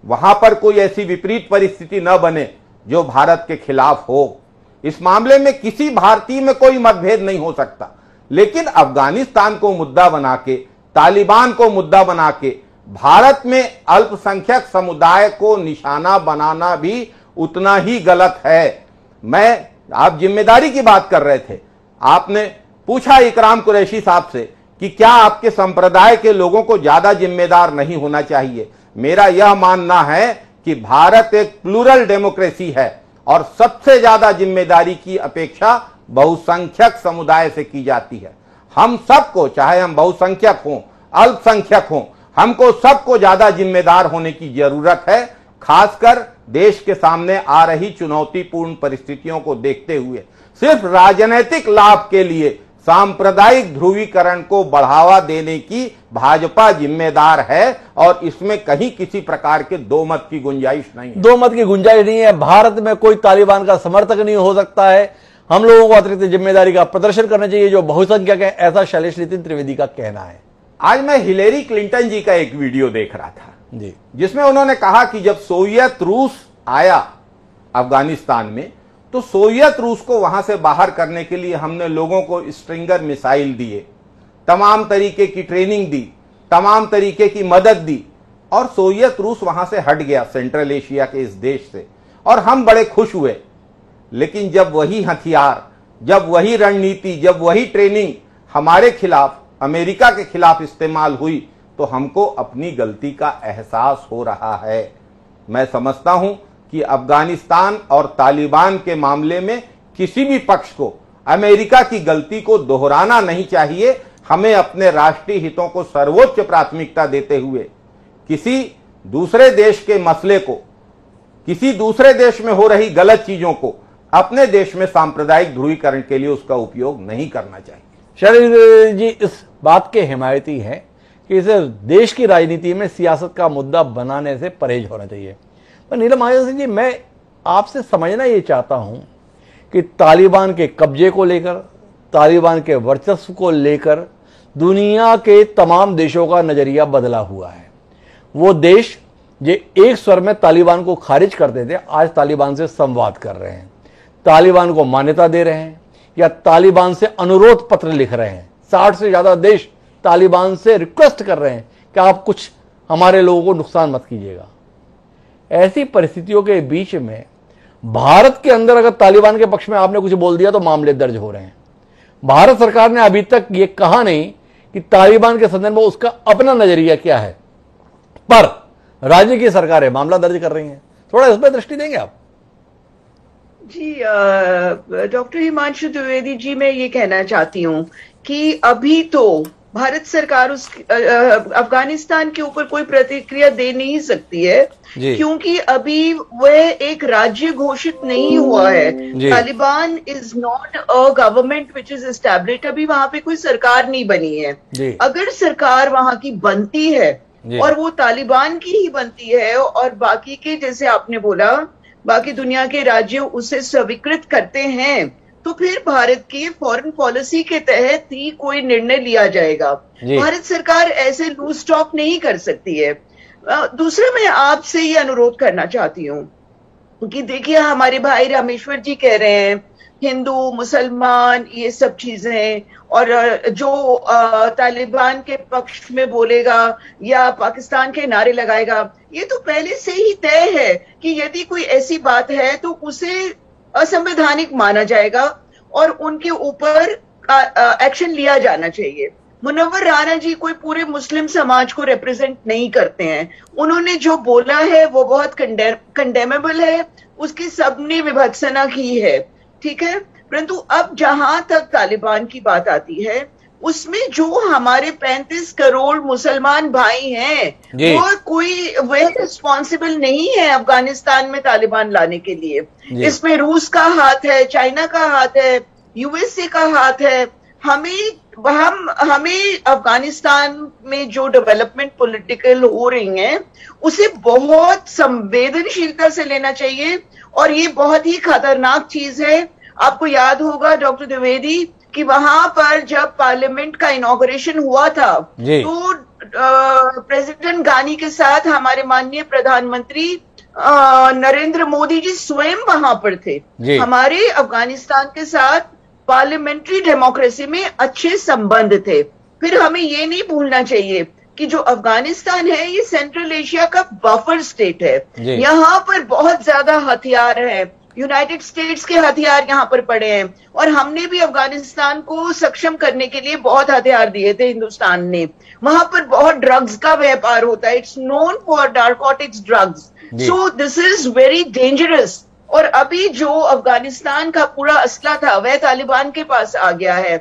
वहां पर कोई ऐसी विपरीत परिस्थिति न बने जो भारत के खिलाफ हो। इस मामले में किसी भारतीय में कोई मतभेद नहीं हो सकता। लेकिन अफगानिस्तान को मुद्दा बना के, तालिबान को मुद्दा बना के भारत में अल्पसंख्यक समुदाय को निशाना बनाना भी उतना ही गलत है। आप जिम्मेदारी की बात कर रहे थे, आपने पूछा इकराम कुरैशी साहब से कि क्या आपके संप्रदाय के लोगों को ज्यादा जिम्मेदार नहीं होना चाहिए। मेरा यह मानना है कि भारत एक प्लूरल डेमोक्रेसी है और सबसे ज्यादा जिम्मेदारी की अपेक्षा बहुसंख्यक समुदाय से की जाती है। हम सबको, चाहे हम बहुसंख्यक हों, अल्पसंख्यक हों, हमको सबको ज्यादा जिम्मेदार होने की जरूरत है, खासकर देश के सामने आ रही चुनौतीपूर्ण परिस्थितियों को देखते हुए। सिर्फ राजनीतिक लाभ के लिए सांप्रदायिक ध्रुवीकरण को बढ़ावा देने की भाजपा जिम्मेदार है, और इसमें कहीं किसी प्रकार के दो मत की गुंजाइश नहीं है। दो मत की गुंजाइश नहीं है। भारत में कोई तालिबान का समर्थक नहीं हो सकता है। हम लोगों को अतिरिक्त जिम्मेदारी का प्रदर्शन करना चाहिए जो बहुसंख्यक है, ऐसा शैलेश नितिन त्रिवेदी का कहना है। आज मैं हिलेरी क्लिंटन जी का एक वीडियो देख रहा था जी, जिसमें उन्होंने कहा कि जब सोवियत रूस आया अफगानिस्तान में, तो सोवियत रूस को वहां से बाहर करने के लिए हमने लोगों को स्ट्रिंगर मिसाइल दिए, तमाम तरीके की ट्रेनिंग दी, तमाम तरीके की मदद दी, और सोवियत रूस वहां से हट गया सेंट्रल एशिया के इस देश से, और हम बड़े खुश हुए। लेकिन जब वही हथियार, जब वही रणनीति, जब वही ट्रेनिंग हमारे खिलाफ, अमेरिका के खिलाफ इस्तेमाल हुई, तो हमको अपनी गलती का एहसास हो रहा है। मैं समझता हूं कि अफगानिस्तान और तालिबान के मामले में किसी भी पक्ष को अमेरिका की गलती को दोहराना नहीं चाहिए। हमें अपने राष्ट्रीय हितों को सर्वोच्च प्राथमिकता देते हुए किसी दूसरे देश के मसले को, किसी दूसरे देश में हो रही गलत चीजों को अपने देश में सांप्रदायिक ध्रुवीकरण के लिए उसका उपयोग नहीं करना चाहिए। शैलेश जी इस बात के हिमायती हैं कि इसे देश की राजनीति में सियासत का मुद्दा बनाने से परहेज होना चाहिए। पर नीलम महाजन सिंह जी, मैं आपसे समझना ये चाहता हूं कि तालिबान के कब्जे को लेकर, तालिबान के वर्चस्व को लेकर दुनिया के तमाम देशों का नजरिया बदला हुआ है। वो देश जो एक स्वर में तालिबान को खारिज करते थे, आज तालिबान से संवाद कर रहे हैं, तालिबान को मान्यता दे रहे हैं या तालिबान से अनुरोध पत्र लिख रहे हैं। 60 से ज्यादा देश तालिबान से रिक्वेस्ट कर रहे हैं कि आप कुछ हमारे लोगों को नुकसान मत कीजिएगा। ऐसी परिस्थितियों के बीच में भारत के अंदर अगर तालिबान के पक्ष में आपने कुछ बोल दिया तो मामले दर्ज हो रहे हैं। भारत सरकार ने अभी तक ये कहा नहीं कि तालिबान के संदर्भ में उसका अपना नजरिया क्या है, पर राज्य की सरकारें मामला दर्ज कर रही हैं। थोड़ा इस पर दृष्टि देंगे आप? जी डॉक्टर हिमांशु द्विवेदी जी, मैं ये कहना चाहती हूँ कि अभी तो भारत सरकार उस अफगानिस्तान के ऊपर कोई प्रतिक्रिया दे नहीं सकती है, क्योंकि अभी वह एक राज्य घोषित नहीं हुआ है। Taliban is not a government which is established, अभी वहां पे कोई सरकार नहीं बनी है। अगर सरकार वहां की बनती है और वो तालिबान की ही बनती है और बाकी के, जैसे आपने बोला, बाकी दुनिया के राज्य उसे स्वीकृत करते हैं, तो फिर भारत की फॉरेन पॉलिसी के तहत ही कोई निर्णय लिया जाएगा। भारत सरकार ऐसे लूज टॉक नहीं कर सकती है। दूसरा, मैं आपसे ये अनुरोध करना चाहती हूँ कि देखिए, हमारे भाई रामेश्वर जी कह रहे हैं हिंदू मुसलमान ये सब चीजें, और जो तालिबान के पक्ष में बोलेगा या पाकिस्तान के नारे लगाएगा, ये तो पहले से ही तय है कि यदि कोई ऐसी बात है तो उसे असंवैधानिक माना जाएगा और उनके ऊपर एक्शन लिया जाना चाहिए। मुनव्वर राणा जी कोई पूरे मुस्लिम समाज को रिप्रेजेंट नहीं करते हैं। उन्होंने जो बोला है वो बहुत कंडेमेबल है, उसकी सबने विभत्सना की है, ठीक है। परंतु अब जहां तक तालिबान की बात आती है, उसमें जो हमारे 35 करोड़ मुसलमान भाई हैं, वो कोई वह रिस्पॉन्सिबल नहीं है अफगानिस्तान में तालिबान लाने के लिए। इसमें रूस का हाथ है, चाइना का हाथ है, यूएसए का हाथ है। हमें अफगानिस्तान में जो डेवलपमेंट पॉलिटिकल हो रही हैं, उसे बहुत संवेदनशीलता से लेना चाहिए, और ये बहुत ही खतरनाक चीज है। आपको याद होगा डॉक्टर द्विवेदी कि वहां पर जब पार्लियामेंट का इनॉग्रेशन हुआ था, तो प्रेसिडेंट गानी के साथ हमारे माननीय प्रधानमंत्री नरेंद्र मोदी जी स्वयं वहां पर थे। हमारे अफगानिस्तान के साथ पार्लियामेंट्री डेमोक्रेसी में अच्छे संबंध थे। फिर हमें ये नहीं भूलना चाहिए कि जो अफगानिस्तान है, ये सेंट्रल एशिया का बफर स्टेट है। यहाँ पर बहुत ज्यादा हथियार है, यूनाइटेड स्टेट्स के हथियार यहाँ पर पड़े हैं, और हमने भी अफगानिस्तान को सक्षम करने के लिए बहुत हथियार दिए थे हिंदुस्तान ने। वहां पर बहुत ड्रग्स का व्यापार होता है, it's known for narcotics drugs, so this is very dangerous. और अभी जो अफगानिस्तान का पूरा असला था वह तालिबान के पास आ गया है।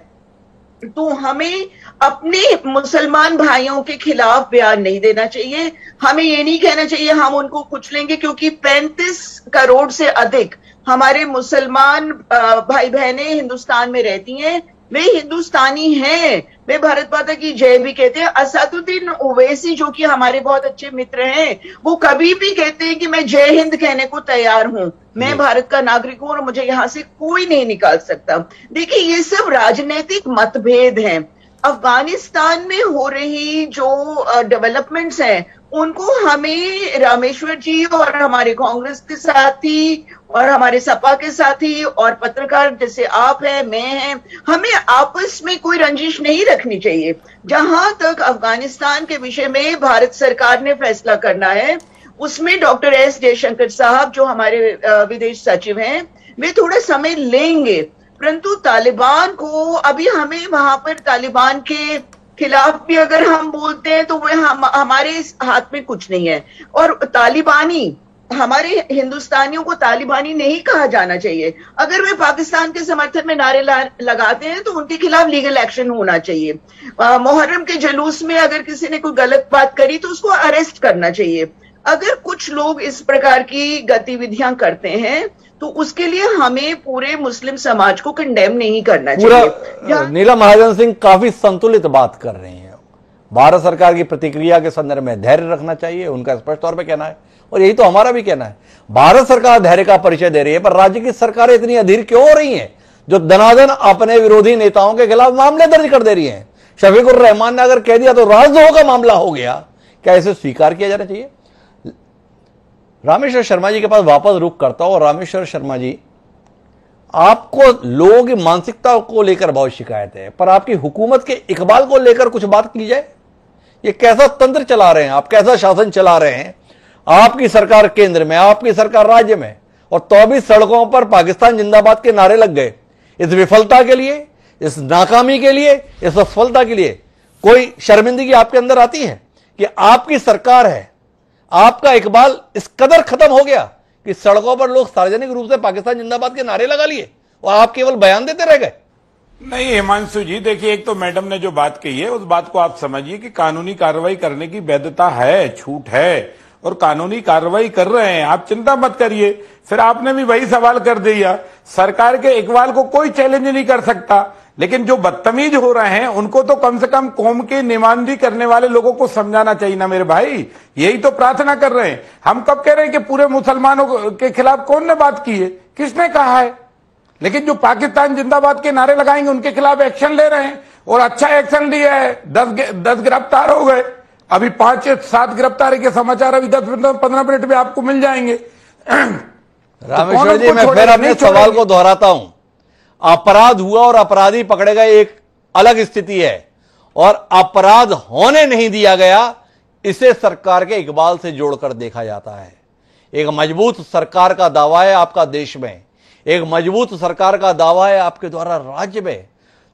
तो हमें अपने मुसलमान भाइयों के खिलाफ बयान नहीं देना चाहिए। हमें ये नहीं कहना चाहिए हम उनको कुचलेंगे, क्योंकि 35 करोड़ से अधिक हमारे मुसलमान भाई बहनें हिंदुस्तान में रहती हैं, वे हिंदुस्तानी हैं, वे भारत माता की जय भी कहते हैं। असदुद्दीन ओवैसी जो कि हमारे बहुत अच्छे मित्र हैं, वो कभी भी कहते हैं कि मैं जय हिंद कहने को तैयार हूं, मैं भारत का नागरिक हूं और मुझे यहां से कोई नहीं निकाल सकता। देखिए, ये सब राजनीतिक मतभेद हैं। अफगानिस्तान में हो रही जो डेवलपमेंट्स हैं, उनको हमें रामेश्वर जी और हमारे कांग्रेस के साथी और हमारे सपा के साथी और पत्रकार जैसे आप हैं, मैं हैं, हमें आपस में कोई रंजिश नहीं रखनी चाहिए। जहां तक अफगानिस्तान के विषय में भारत सरकार ने फैसला करना है, उसमें डॉक्टर एस जयशंकर साहब जो हमारे विदेश सचिव हैं, वे थोड़ा समय लेंगे। परंतु तालिबान को अभी हमें वहां पर तालिबान के खिलाफ भी अगर हम बोलते हैं तो वह हमारे हाथ में कुछ नहीं है। और तालिबानी, हमारे हिंदुस्तानियों को तालिबानी नहीं कहा जाना चाहिए। अगर वे पाकिस्तान के समर्थन में नारे लगाते हैं तो उनके खिलाफ लीगल एक्शन होना चाहिए। मुहर्रम के जुलूस में अगर किसी ने कोई गलत बात करी तो उसको अरेस्ट करना चाहिए। अगर कुछ लोग इस प्रकार की गतिविधियां करते हैं तो उसके लिए हमें पूरे मुस्लिम समाज को कंडेम नहीं करना चाहिए। नीलम महाजन सिंह काफी संतुलित बात कर रही हैं। भारत सरकार की प्रतिक्रिया के संदर्भ में धैर्य रखना चाहिए, उनका स्पष्ट तौर पे कहना है, और यही तो हमारा भी कहना है। भारत सरकार धैर्य का परिचय दे रही है, पर राज्य की सरकारें इतनी अधीर क्यों हो रही हैं, जो दनादन अपने विरोधी नेताओं के खिलाफ मामले दर्ज कर दे रही हैं। शफीकुर रहमान ने अगर कह दिया तो राजद्रोह का मामला हो गया, क्या इसे स्वीकार किया जाना चाहिए? रामेश्वर शर्मा जी के पास वापस रुख करता हूं। और रामेश्वर शर्मा जी, आपको लोगों की मानसिकता को लेकर बहुत शिकायत है, पर आपकी हुकूमत के इकबाल को लेकर कुछ बात की जाए। ये कैसा तंत्र चला रहे हैं आप, कैसा शासन चला रहे हैं? आपकी सरकार केंद्र में, आपकी सरकार राज्य में, और तो भी सड़कों पर पाकिस्तान जिंदाबाद के नारे लग गए। इस विफलता के लिए, इस नाकामी के लिए, इस असफलता के लिए कोई शर्मिंदगी आपके अंदर आती है कि आपकी सरकार है, आपका इकबाल इस कदर खत्म हो गया कि सड़कों पर लोग सार्वजनिक रूप से पाकिस्तान जिंदाबाद के नारे लगा लिए और आप केवल बयान देते रह गए? नहीं हिमांशु जी, देखिए, एक तो मैडम ने जो बात कही है उस बात को आप समझिए कि कानूनी कार्रवाई करने की वैधता है, छूट है और कानूनी कार्रवाई कर रहे हैं, आप चिंता मत करिए। फिर आपने भी वही सवाल कर दिया, सरकार के इकबाल को कोई चैलेंज नहीं कर सकता, लेकिन जो बदतमीज हो रहे हैं उनको तो कम से कम कौम की निमानदी करने वाले लोगों को समझाना चाहिए ना मेरे भाई। यही तो प्रार्थना कर रहे हैं हम। कब कह रहे हैं कि पूरे मुसलमानों के खिलाफ कौन ने बात की है, किसने कहा है? लेकिन जो पाकिस्तान जिंदाबाद के नारे लगाएंगे उनके खिलाफ एक्शन ले रहे हैं और अच्छा एक्शन लिया है। 10 गिरफ्तार हो गए, अभी 5-7 गिरफ्तारी के समाचार अभी 10-15 मिनट में आपको मिल जाएंगे। रामेश्वर जी, मैं फिर अपने सवाल को दोहराता हूं। अपराध हुआ और अपराधी पकड़े गए एक अलग स्थिति है, और अपराध होने नहीं दिया गया इसे सरकार के इकबाल से जोड़कर देखा जाता है। एक मजबूत सरकार का दावा है आपका देश में, एक मजबूत सरकार का दावा है आपके द्वारा राज्य में,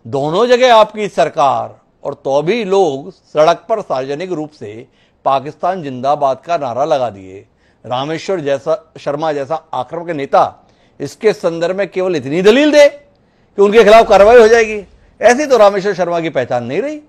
दोनों जगह आपकी सरकार, और तो भी लोग सड़क पर सार्वजनिक रूप से पाकिस्तान जिंदाबाद का नारा लगा दिए। रामेश्वर शर्मा जैसा आक्रामक नेता इसके संदर्भ में केवल इतनी दलील दे कि उनके खिलाफ कार्रवाई हो जाएगी, ऐसी तो रामेश्वर शर्मा की पहचान नहीं रही।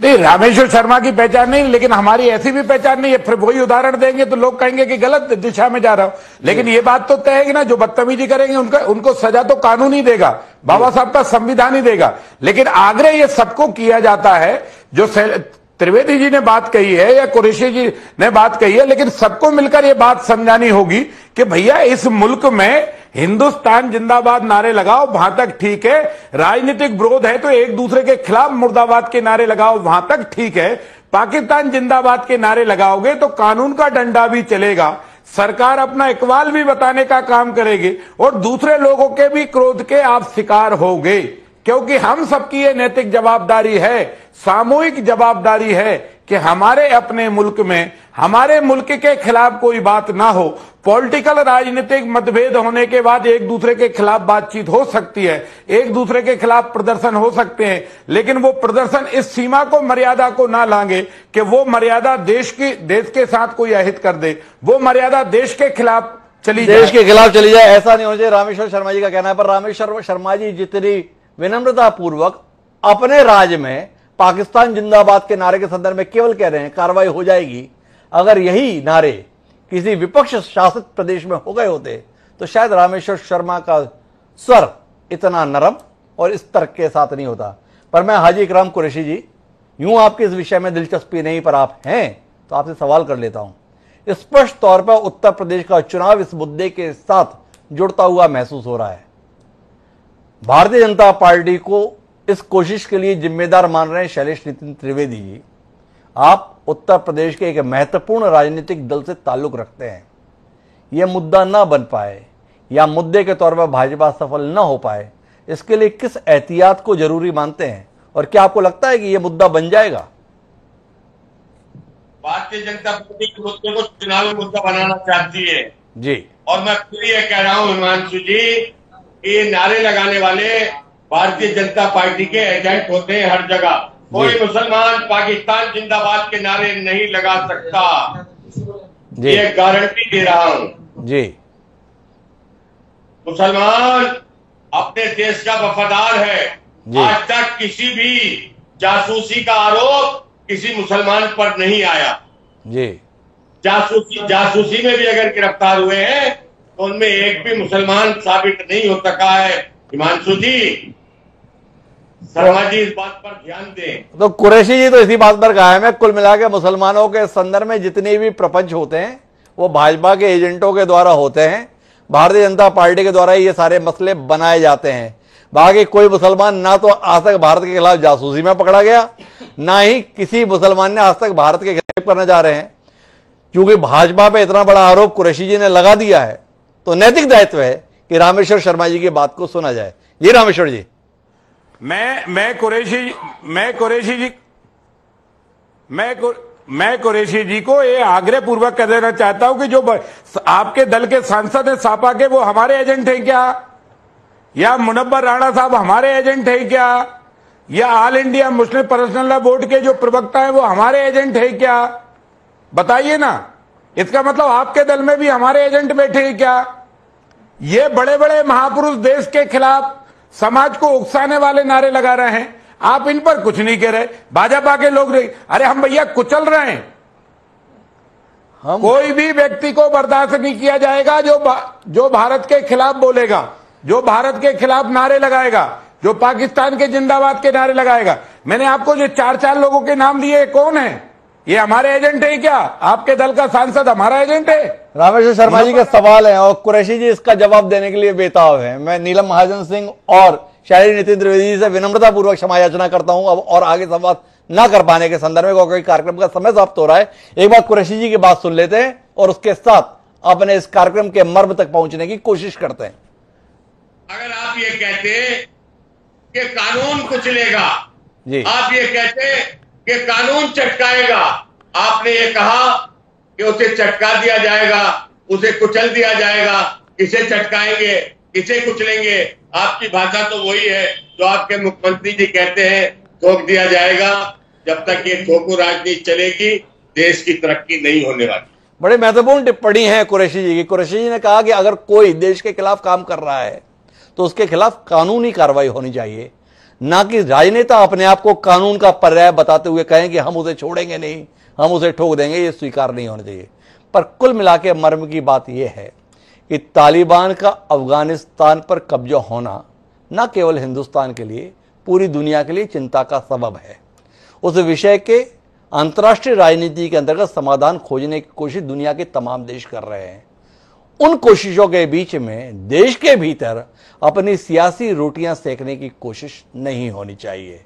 नहीं, रामेश्वर शर्मा की पहचान नहीं, लेकिन हमारी ऐसी भी पहचान नहीं है। फिर वही उदाहरण देंगे तो लोग कहेंगे कि गलत दिशा में जा रहा हूं, लेकिन ये बात तो तय है कि ना, जो बदतमीजी करेंगे उनको सजा तो कानून ही देगा, बाबा साहब का संविधान ही देगा। लेकिन आग्रह ये सबको किया जाता है, जो त्रिवेदी जी ने बात कही है या कुरैशी जी ने बात कही है, लेकिन सबको मिलकर ये बात समझानी होगी कि भैया इस मुल्क में हिंदुस्तान जिंदाबाद नारे लगाओ, वहां तक ठीक है। राजनीतिक विरोध है तो एक दूसरे के खिलाफ मुर्दाबाद के नारे लगाओ, वहां तक ठीक है। पाकिस्तान जिंदाबाद के नारे लगाओगे तो कानून का डंडा भी चलेगा, सरकार अपना इकबाल भी बताने का काम करेगी और दूसरे लोगों के भी क्रोध के आप शिकार होगे, क्योंकि हम सबकी ये नैतिक जवाबदारी है, सामूहिक जवाबदारी है कि हमारे अपने मुल्क में हमारे मुल्क के खिलाफ कोई बात ना हो। पॉलिटिकल राजनीतिक मतभेद होने के बाद एक दूसरे के खिलाफ बातचीत हो सकती है, एक दूसरे के खिलाफ प्रदर्शन हो सकते हैं, लेकिन वो प्रदर्शन इस सीमा को, मर्यादा को ना लांगे कि वो मर्यादा देश के साथ कोई अहित कर दे, वो मर्यादा देश के खिलाफ चली जाए, देश के खिलाफ चली जाए, ऐसा नहीं होना चाहिए। रामेश्वर शर्मा जी का कहना है, पर रामेश्वर शर्मा जी जितनी विनम्रता पूर्वक अपने राज्य में पाकिस्तान जिंदाबाद के नारे के संदर्भ में केवल कह रहे हैं कार्रवाई हो जाएगी, अगर यही नारे किसी विपक्ष शासित प्रदेश में हो गए होते तो शायद रामेश्वर शर्मा का स्वर इतना नरम और इस तर्क के साथ नहीं होता। पर मैं हाजी इकराम कुरैशी जी, यूं आपकी इस विषय में दिलचस्पी नहीं पर आप हैं तो आपसे सवाल कर लेता हूं। स्पष्ट तौर पर उत्तर प्रदेश का चुनाव इस मुद्दे के साथ जुड़ता हुआ महसूस हो रहा है। भारतीय जनता पार्टी को इस कोशिश के लिए जिम्मेदार मान रहे हैं शैलेश नितिन त्रिवेदी जी। आप उत्तर प्रदेश के एक महत्वपूर्ण राजनीतिक दल से ताल्लुक रखते हैं, यह मुद्दा ना बन पाए या मुद्दे के तौर पर भाजपा सफल न हो पाए, इसके लिए किस एहतियात को जरूरी मानते हैं और क्या आपको लगता है कि यह मुद्दा बन जाएगा? भारतीय जनता पार्टी के मुद्दे को चुनावी मुद्दा बनाना चाहती है जी, और मैं फिर ये कह रहा हूं हिमांशु जी, ये नारे लगाने वाले भारतीय जनता पार्टी के एजेंट होते हैं हर जगह। कोई मुसलमान पाकिस्तान जिंदाबाद के नारे नहीं लगा सकता, ये गारंटी दे रहा हूं जी। मुसलमान अपने देश का वफादार है। आज तक किसी भी जासूसी का आरोप किसी मुसलमान पर नहीं आया जी। जासूसी में भी अगर गिरफ्तार हुए हैं तो उनमें एक भी मुसलमान साबित नहीं हो सका है। हिमांशु जी, शर्मा जी इस बात पर ध्यान दें। तो कुरैशी जी तो इसी बात पर कहा है, मैं कुल मिलाकर मुसलमानों के संदर्भ में जितने भी प्रपंच होते हैं वो भाजपा के एजेंटों के द्वारा होते हैं, भारतीय जनता पार्टी के द्वारा ये सारे मसले बनाए जाते हैं। बाकी कोई मुसलमान ना तो आज तक भारत के खिलाफ जासूसी में पकड़ा गया, ना ही किसी मुसलमान ने आज तक भारत के खिलाफ करने जा रहे हैं। क्योंकि भाजपा पे इतना बड़ा आरोप कुरैशी जी ने लगा दिया है तो नैतिक दायित्व है कि रामेश्वर शर्मा जी की बात को सुना जाए। जी रामेश्वर जी, मैं कुरैशी जी को ये आग्रह पूर्वक कह देना चाहता हूं कि जो आपके दल के सांसद हैं सापा के, वो हमारे एजेंट हैं क्या? या मुनव्वर राणा साहब हमारे एजेंट हैं क्या? या all India Muslim personal law board के जो प्रवक्ता हैं वो हमारे एजेंट हैं क्या? बताइए ना। इसका मतलब आपके दल में भी हमारे एजेंट बैठे हैं क्या? ये बड़े बड़े महापुरुष देश के खिलाफ समाज को उकसाने वाले नारे लगा रहे हैं, आप इन पर कुछ नहीं कह रहे। भाजपा के लोग अरे हम भैया कुचल रहे हैं, कोई भी व्यक्ति को बर्दाश्त नहीं किया जाएगा जो भारत के खिलाफ बोलेगा, जो भारत के खिलाफ नारे लगाएगा, जो पाकिस्तान के जिंदाबाद के नारे लगाएगा। मैंने आपको जो 4 लोगों के नाम दिए, कौन है? ये हमारे एजेंट है क्या? आपके दल का सांसद हमारा एजेंट है? रामेश्वर शर्मा जी के सवाल है और कुरैशी जी इसका जवाब देने के लिए बेताब है। मैं नीलम महाजन सिंह और शायरी नितिन त्रिवेदी जी से विनम्रता पूर्वक क्षमा याचना करता हूं अब और आगे संवाद न कर पाने के संदर्भ में, क्योंकि कार्यक्रम का समय समाप्त हो रहा है। एक बार कुरैशी जी की बात सुन लेते हैं और उसके साथ अपने इस कार्यक्रम के मर्म तक पहुंचने की कोशिश करते हैं। अगर आप ये कहते कि कानून कुचलेगा, आप ये कहते कि कानून चटकाएगा, आपने ये कहा कि उसे चटका दिया जाएगा, उसे कुचल दिया जाएगा। किसे चटकाएंगे, किसे कुचलेंगे? आपकी भाषा तो वही है जो आपके मुख्यमंत्री जी कहते हैं, ठोक दिया जाएगा। जब तक ये ठोकू राजनीति चलेगी, देश की तरक्की नहीं होने वाली। बड़े महत्वपूर्ण टिप्पणी है कुरैशी जी की। कुरैशी जी ने कहा कि अगर कोई देश के खिलाफ काम कर रहा है तो उसके खिलाफ कानूनी कार्रवाई होनी चाहिए, ना कि राजनेता अपने आप को कानून का पर्याय बताते हुए कहें कि हम उसे छोड़ेंगे नहीं, हम उसे ठोक देंगे। ये स्वीकार नहीं होना चाहिए। पर कुल मिला के मर्म की बात यह है कि तालिबान का अफगानिस्तान पर कब्जा होना न केवल हिंदुस्तान के लिए, पूरी दुनिया के लिए चिंता का सबब है। उस विषय के अंतर्राष्ट्रीय राजनीति के अंतर्गत समाधान खोजने की कोशिश दुनिया के तमाम देश कर रहे हैं। उन कोशिशों के बीच में देश के भीतर अपनी सियासी रोटियां सेकने की कोशिश नहीं होनी चाहिए।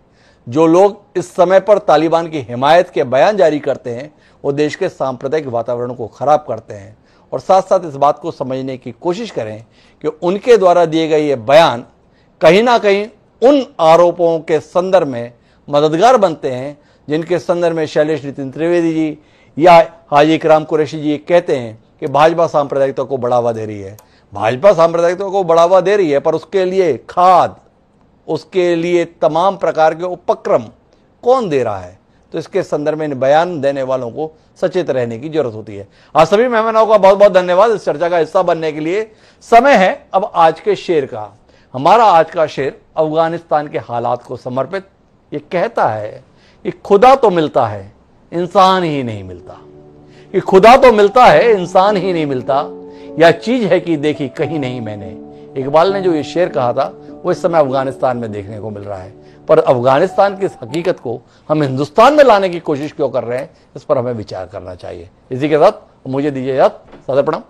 जो लोग इस समय पर तालिबान की हिमायत के बयान जारी करते हैं वो देश के सांप्रदायिक वातावरण को खराब करते हैं और साथ साथ इस बात को समझने की कोशिश करें कि उनके द्वारा दिए गए ये बयान कहीं ना कहीं उन आरोपों के संदर्भ में मददगार बनते हैं जिनके संदर्भ में शैलेश नितिन त्रिवेदी जी या हाजी इकराम कुरैशी जी कहते हैं कि भाजपा सांप्रदायिकता को बढ़ावा दे रही है। भाजपा सांप्रदायिकता को बढ़ावा दे रही है, पर उसके लिए खाद, उसके लिए तमाम प्रकार के उपक्रम कौन दे रहा है? तो इसके संदर्भ में बयान देने वालों को सचेत रहने की जरूरत होती है। आज सभी मेहमानों का बहुत बहुत धन्यवाद इस चर्चा का हिस्सा बनने के लिए। समय है अब आज के शेर का। हमारा आज का शेर अफगानिस्तान के हालात को समर्पित। ये कहता है कि खुदा तो मिलता है, इंसान ही नहीं मिलता। कि खुदा तो मिलता है, इंसान ही नहीं मिलता। यह चीज है कि देखी कहीं नहीं मैंने। इकबाल ने जो ये शेर कहा था वो इस समय अफगानिस्तान में देखने को मिल रहा है। पर अफगानिस्तान की इस हकीकत को हम हिंदुस्तान में लाने की कोशिश क्यों कर रहे हैं, इस पर हमें विचार करना चाहिए। इसी के साथ मुझे दीजिए इजाजत। सादर प्रणाम।